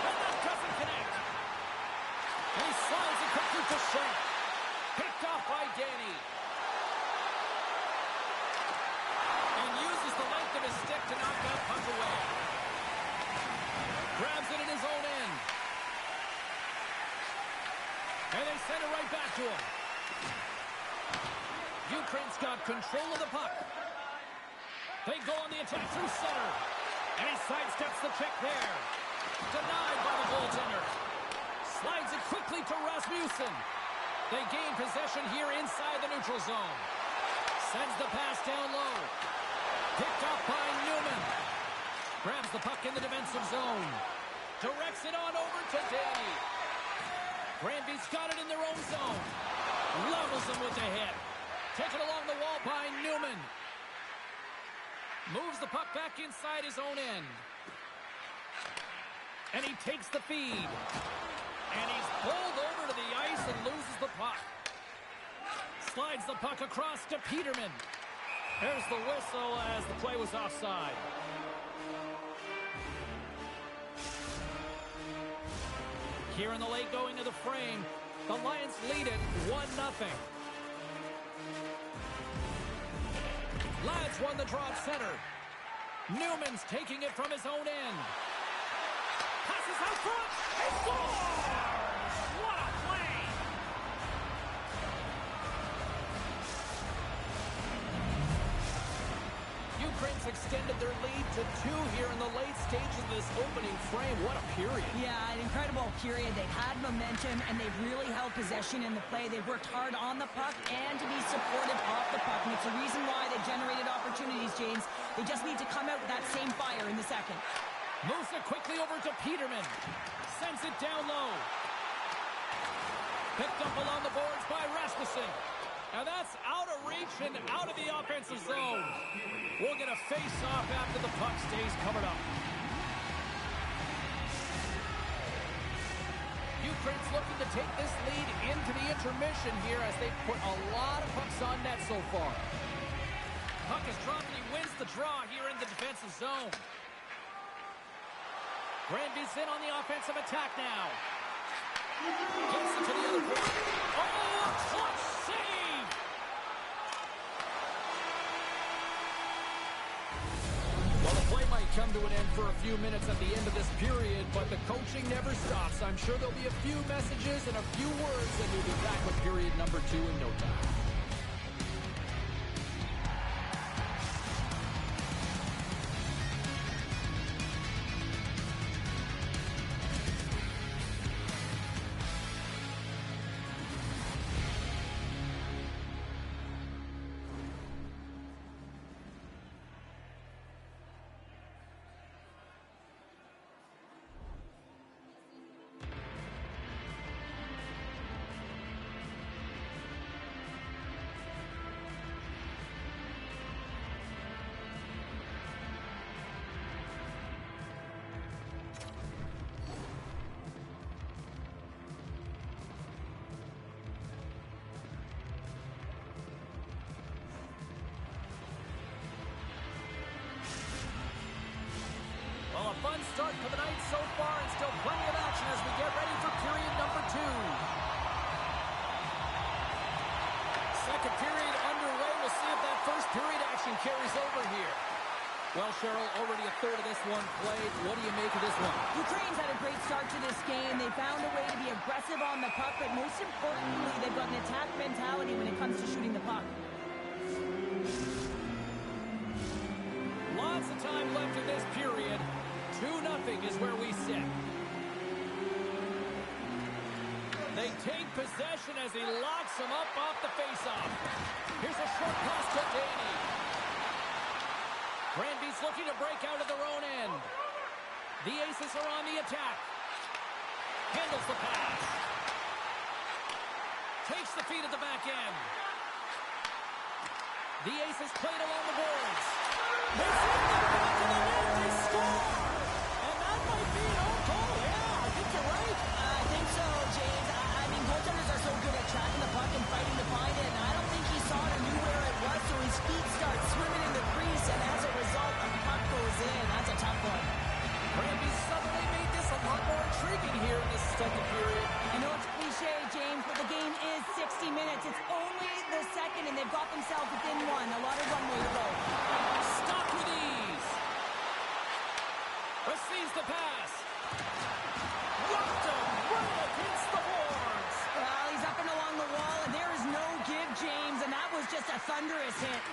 and that doesn't connect. And he slides it quickly to Shank. Picked off by Danny. And uses the length of his stick to knock that puck away. Grabs it in his own end. And they send it right back to him. Ukraine's got control of the puck. They go on the attack through center. And he sidesteps the check there. Denied by the goaltender. Slides it quickly to Rasmussen. They gain possession here inside the neutral zone. Sends the pass down low. Picked up by Newman. Grabs the puck in the defensive zone. Directs it on over to Danny. Granby's got it in their own zone. Levels them with the hit. Taken along the wall by Newman. Moves the puck back inside his own end. And he takes the feed. And he's pulled over to the ice and loses the puck. Slides the puck across to Peterman. There's the whistle as the play was offside. Here in the late going of the frame, the Lions lead it 1-0. Lads won the draw at center. Newman's taking it from his own end. Passes out front. He scores! What a play! Ukraine's extended their lead to 2 here in the late stages of this opening frame. What a period. Yeah, an incredible period. They've had momentum, and they've really held possession in the play. They've worked hard on the puck and to be supportive off the puck. And it's the reason why they generated opportunities, James. They just need to come out with that same fire in the second. Moves it quickly over to Peterman. Sends it down low. Picked up along the boards by Rasmussen. And that's out of reach and out of the offensive zone. We'll get a face-off after the puck stays covered up. Ukraine's looking to take this lead into the intermission here as they put a lot of pucks on net so far. Puck is dropped and he wins the draw here in the defensive zone. Granby's in on the offensive attack now. Gets it to the other point. Oh, clutch save! Well, the play might come to an end for a few minutes at the end of this period, but the coaching never stops. I'm sure there'll be a few messages and a few words, and we'll be back with period number 2 in no time. Well, a fun start to the night so far and still plenty of action as we get ready for period number 2. Second period underway. We'll see if that first period action carries over here. Well, Cheryl, already a third of this one played. What do you make of this one? Ukraine's had a great start to this game. They found a way to be aggressive on the puck, but most importantly, they've got an attack mentality when it comes to shooting the puck. Lots of time left in this period. 2-0 is where we sit. They take possession as he locks him up off the faceoff. Here's a short pass to Daney. Granby's looking to break out of their own end. The Aces are on the attack. Handles the pass. Takes the feed at the back end. The Aces played along the boards. They send the back of the net. They score. And that might be an own goal. Yeah, I think you're right. I think so, James. I mean, goaltenders are so good at tracking the puck and fighting to find it, and I don't think he saw it or knew where it was, so his feet start swimming in the crease, and as a result, the puck goes in. That's a tough one. Granby suddenly made this a lot more intriguing here in this second period. I know it's cliche, James, but the game is 60 minutes. It's only the second, and they've got themselves within one. A lot of runway to go. Stopped with ease. Receives the pass. Rocked him right against the boards. Well, he's up and along the wall, and there is no give, James, and that was just a thunderous hit.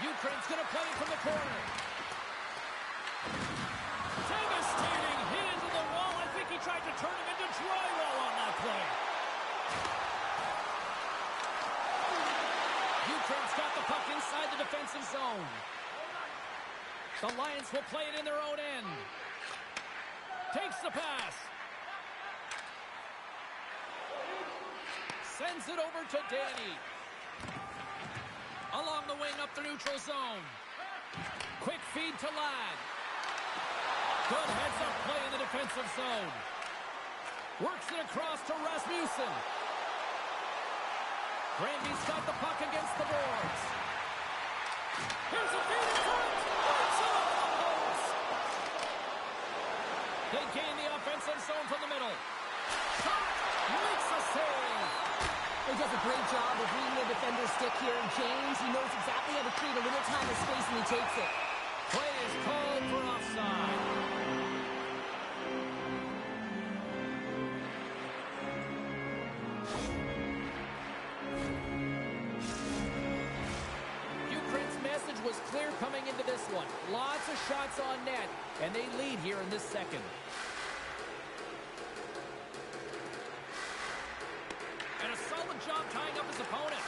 Ukraine's going to play it from the corner. Devastating hit into the wall. I think he tried to turn him into drywall on that play. Ukraine's got the puck inside the defensive zone. The Lions will play it in their own end. Takes the pass. Sends it over to Danny. Along the wing up the neutral zone. Quick feed to Ladd. Good heads-up play in the defensive zone. Works it across to Rasmussen. Granby's got the puck against the boards. Here's a feed in front. Puts it on the post. They gain the offensive zone from the middle. Shot. Makes a save. He does a great job of reading the defender's stick here. James, he knows exactly how to create a little time and space, and he takes it. Play is called for offside. Ukraine's message was clear coming shots on net, and they lead here in this second. And a solid job tying up his opponent.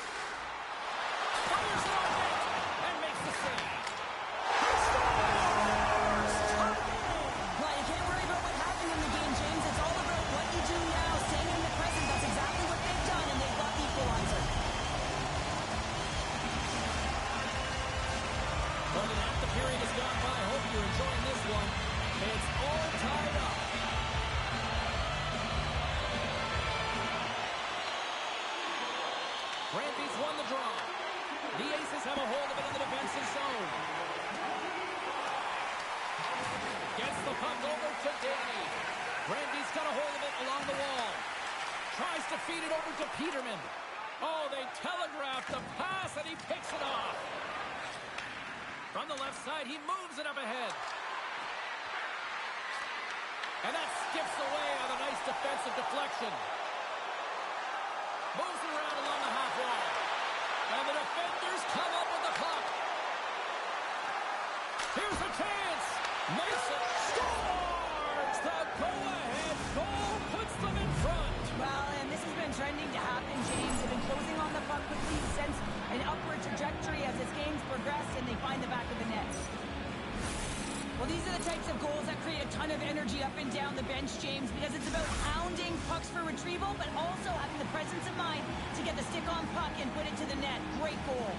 Fires it on net and makes the save. Well, you can't worry about what happened in the game, James. It's all about what you do now, staying in the present. That's exactly what they've done, and they've got the equalizer. More than half the period has gone by. Hope you're enjoying this one. It's all tied up. Granby's won the draw. The Aces have a hold of it in the defensive zone. Gets the puck over to Danny. Granby's got a hold of it along the wall. Tries to feed it over to Peterman. Oh, they telegraphed the pass, and he picks it off. From the left side, he moves it up ahead. And that skips away on a nice defensive deflection. Moves it around along the half wall. And the defenders come up with the puck. Here's a chance. Mason scores! The go-ahead goal puts them in front. Well, and this has been trending to happen, James. They've been closing on the puck quickly since an upward trajectory as this game's progressed, and they find the back of the net. Well, these are the types of goals that create a ton of energy up and down the bench, James, because it's about hounding pucks for retrieval, but also having the presence of mind to get the stick on puck and put it to the net. Great goal.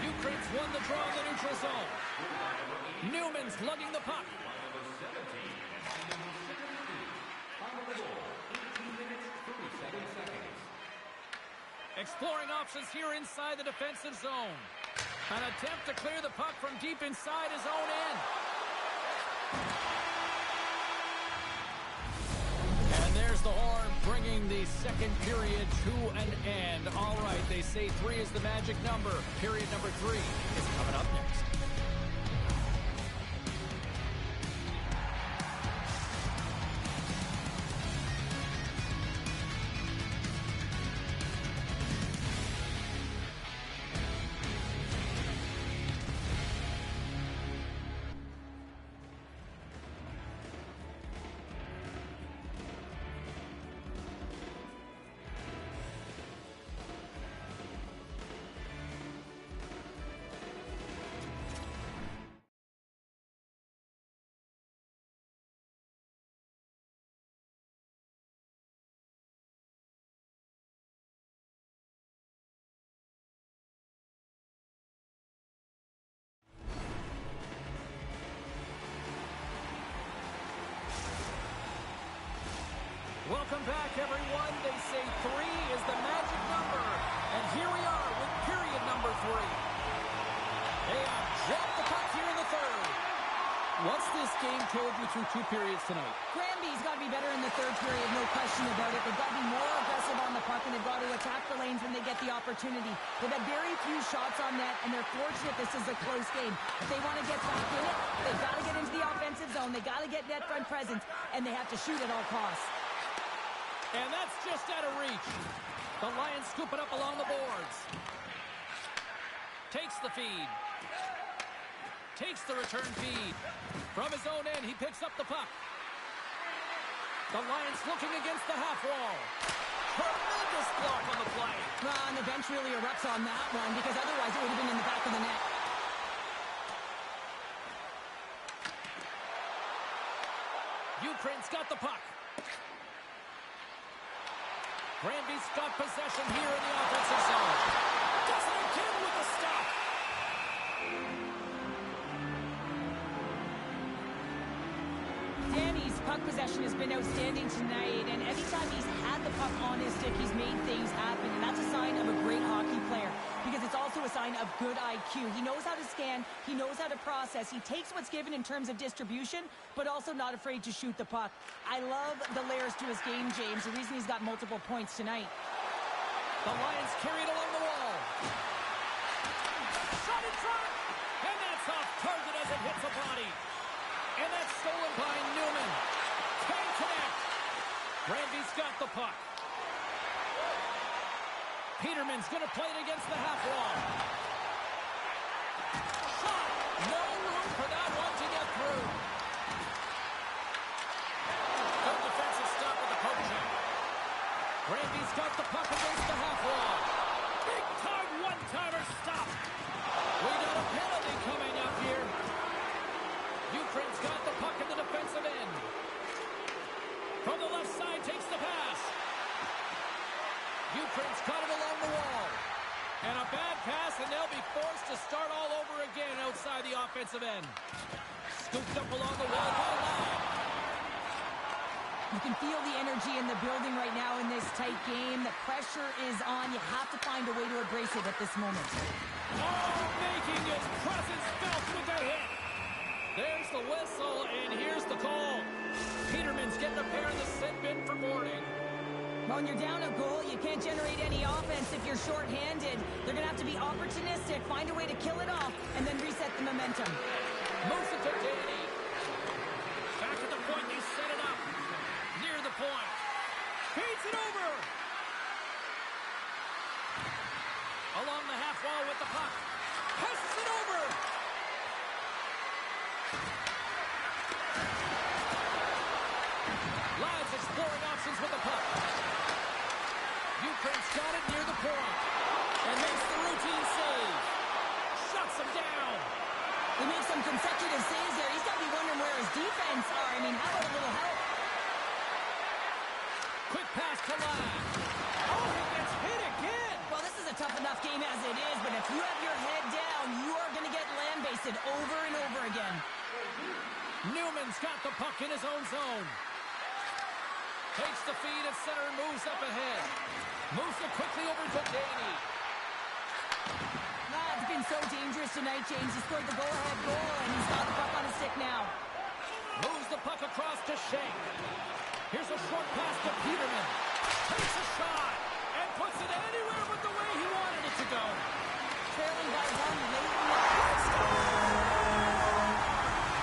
Ukraine's won the draw in the neutral zone. Newman's lugging the puck. Exploring options here inside the defensive zone. An attempt to clear the puck from deep inside his own end. And there's the horn, bringing the second period to an end. All right, they say 3 is the magic number. Period number 3 is coming up next. Welcome back, everyone. They say 3 is the magic number. And here we are with period number 3. They have jumped the puck here in the third. What's this game told you through 2 periods tonight? Granby's got to be better in the third period, no question about it. They've got to be more aggressive on the puck, and they've got to attack the lanes when they get the opportunity. They've had very few shots on net, and they're fortunate this is a close game. If they want to get back in it, they've got to get into the offensive zone. They've got to get net front presence, and they have to shoot at all costs. And that's just out of reach. The Lions scoop it up along the boards. Takes the feed. Takes the return feed. From his own end, he picks up the puck. The Lions looking against the half wall. Tremendous block on the play. Well, and the bench really erupts on that one, because otherwise it would have been in the back of the net. Ukraine's got the puck. Granby's got possession here in the offensive zone. Does it again with the stop. Danny's puck possession has been outstanding tonight, and every time he's had the puck on his stick, he's made things happen, and that's a sign of a great hockey player, because it's also a sign of good IQ. He knows how to scan, he knows how to process, he takes what's given in terms of distribution, but also not afraid to shoot the puck. I love the layers to his game, James, the reason he's got multiple points tonight. The Lions carry it along the wall. Shot in front, and that's off target as it hits a body. And that's stolen by Newman. Can't connect. Granby's got the puck. Peterman's going to play it against the half wall. Shot. No room for that one got the puck against the half wall. Big time one-timer stop. We got a penalty coming up here. Ukraine's got the puck in the defensive end. From the left side, takes the pass. Ukraine's got it along the wall. And a bad pass, and they'll be forced to start all over again outside the offensive end. Scooped up along the wall by line. You can feel the energy in the building right now in this tight game. The pressure is on. You have to find a way to embrace it at this moment. Oh, making his presence felt with a hit. There's the whistle, and here's the call. Peterman's getting a pair in the sit bin for boarding. When you're down a goal, you can't generate any offense if you're shorthanded. They're going to have to be opportunistic, find a way to kill it off, and then reset the momentum. Moves it to Danny. Back at the point, they set it up. Near the point. Feeds it over. Along the half wall with the puck. Passes it over. Lads exploring options with the puck. Ukraine's got it near the point. And makes the routine save. Shuts him down. They make some consecutive saves there. He's got to be wondering where his defense are. I mean, how about a little help? Quick pass to Ladd. Oh, he gets hit again. Well, this is a tough enough game as it is, but if you have your head down, you are going to get lambasted over and over again. Newman's got the puck in his own zone. Takes the feed at center and moves up ahead. Moves it quickly over to Danny. It's been so dangerous tonight, James. He scored the go-ahead goal, and he's got the puck on his stick now. Moves the puck across to Shank. Here's a short pass to Peterman. Takes a shot and puts it anywhere but the way he wanted it to go. Trailing by one late in the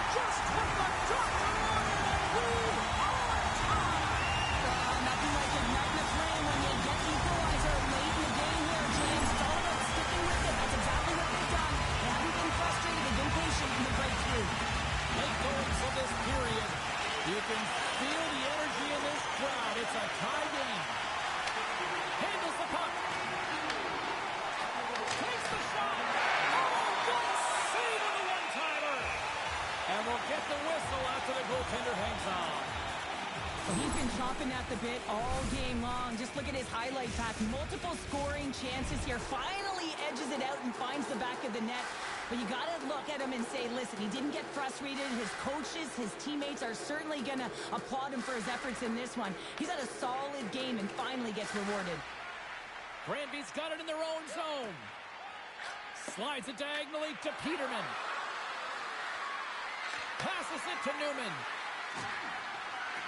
Just took the drop to Ryan and we are tied. nothing like igniting a flame when you get the equalizer late in the game here, James. It's all about sticking with it. That's exactly what they've done. They haven't been frustrated. They've been patient in the breakthrough. Late goings of this period. You can feel the energy in this crowd. It's a tie game. Handles the puck. Takes the shot. Oh, what a save on the one-timer. And we'll get the whistle after the goaltender hangs on. So he's been chomping at the bit all game long. Just look at his highlight pack. Multiple scoring chances here. Finally edges it out and finds the back of the net. But you got to look at him and say, listen, he didn't get frustrated. His coaches, his teammates are certainly going to applaud him for his efforts in this one. He's had a solid game and finally gets rewarded. Granby's got it in their own zone. Slides it diagonally to Peterman. Passes it to Newman.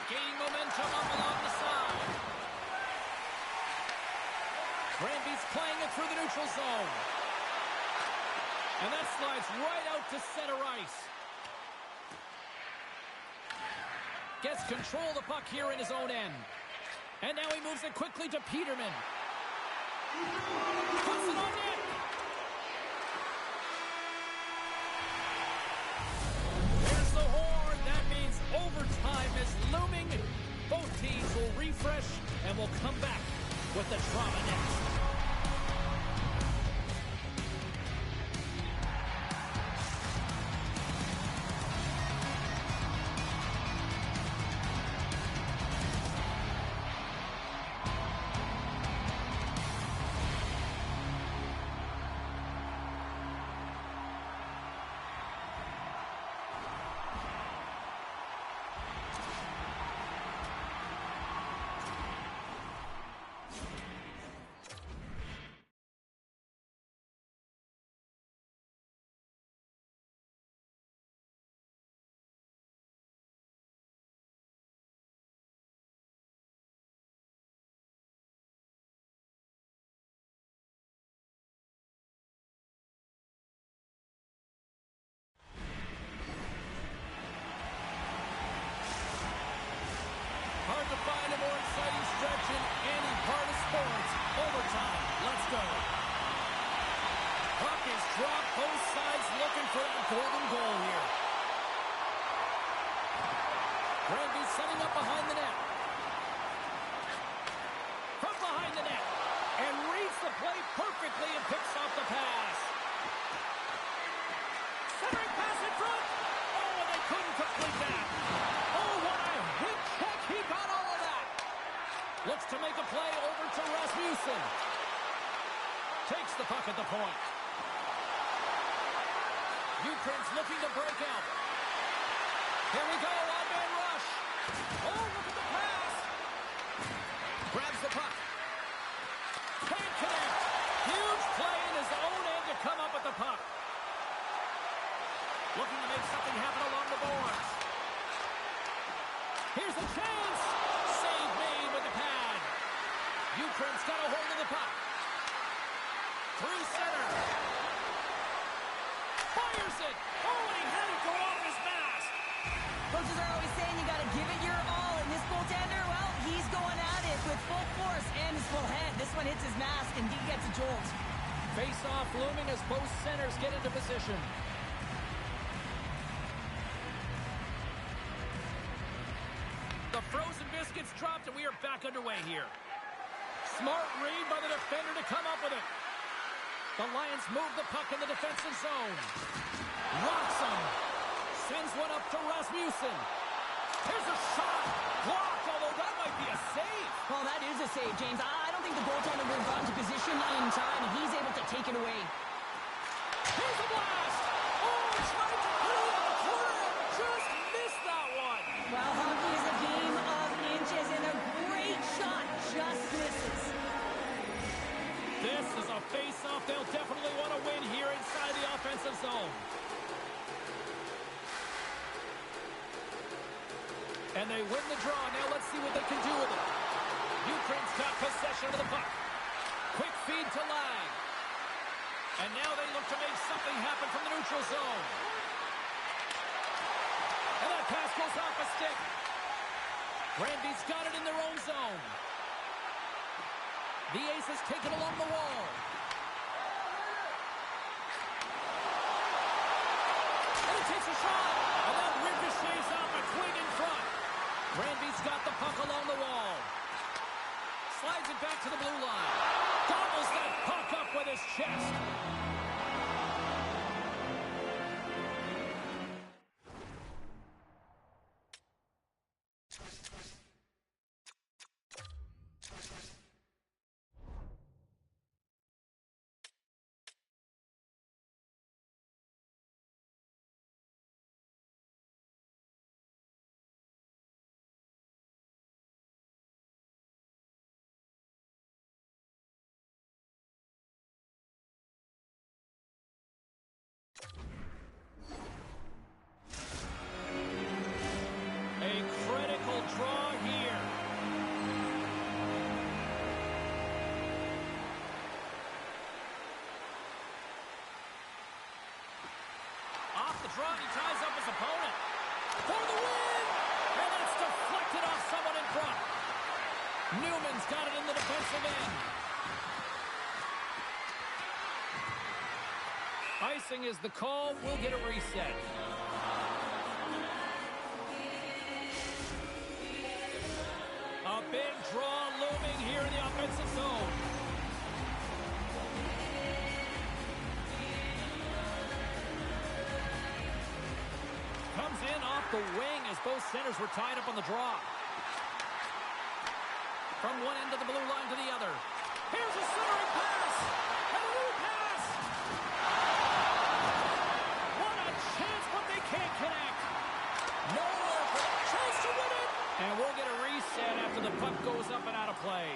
Gaining momentum up along the side. Granby's playing it through the neutral zone. And that slides right out to center ice. Gets control of the puck here in his own end. And now he moves it quickly to Peterman. Puts it on net. There's the horn. That means overtime is looming. Both teams will refresh and will come back with the drama next. Hard to find a more exciting stretch in any part of sports. Overtime. Let's go. Puck is dropped. Both sides looking for that golden goal here. Granby setting up behind the net. From behind the net. the play perfectly and picks off the pass. Centering pass in front. Oh, and they couldn't complete that. Oh, what a hit check. He got all of that. Looks to make a play over to Rasmussen. Takes the puck at the point. Ukraine's looking to break out. Here we go, on-man rush. Oh, look at the pass. Grabs the puck. Can't connect. Huge play in his own end to come up with the puck. Looking to make something happen along the boards. Here's a chance. Save made with the pad. Ukraine's got a hold of the puck. Through center. Fires it. Oh, and he had it go off his mask. Coaches are always saying you got to give it your all. And this goaltender, well, he's going at it with full force and his full head. This one hits his mask and he gets a jolt. Face-off looming as both centers get into position. The frozen biscuits dropped and we are back underway here. Smart read by the defender to come up with it. The Lions move the puck in the defensive zone. Rocks him. Sends one up to Rasmussen. Here's a shot. Blocked, although that might be a save. Well, that is a save, James. I don't think the goaltender would have gotten to position in time, and he's able to take it away. Here's a blast. Oh, tried to put it in the corner and just missed that one. Well, hockey is a game of inches, and a great shot just misses. This is a face-off they'll definitely want to win here inside the offensive zone. And they win the draw. Now let's see what they can do with it. Ukraine's got possession of the puck. Quick feed to Lang. And now they look to make something happen from the neutral zone. And that pass goes off a stick. Granby's got it in their own zone. The Aces take it along the wall. And it takes a shot. And that ricochets off a twig in front. Granby's got the puck along the wall. Slides it back to the blue line. Gobbles that puck up with his chest. A critical draw here. Off the draw, he ties up his opponent. For the win! And it's deflected off someone in front. Newman's got it in the defensive end. Icing is the call. We'll get a reset. A big draw looming here in the offensive zone. Comes in off the wing as both centers were tied up on the draw. From one end of the blue line to the other. Here's a centering pass. And a new pass. What a chance, but they can't connect. Nowhere for a chance to win it. And we'll get a reset after the puck goes up and out of play.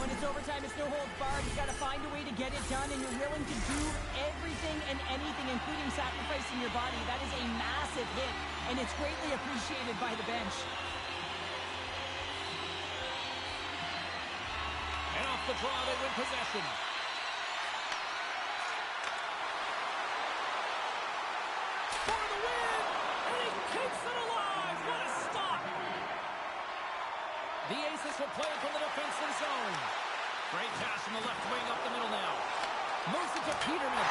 When it's overtime, it's no holds barred. You got to find a way to get it done, and you're willing to do everything and anything, including sacrificing your body. That is a massive hit, and it's greatly appreciated by the bench. And off the draw, they win possession. For the win! And he keeps it alive! What a stop! The Aces will play from the defensive zone. Great pass from the left wing up the middle now. Moves it to Peterman.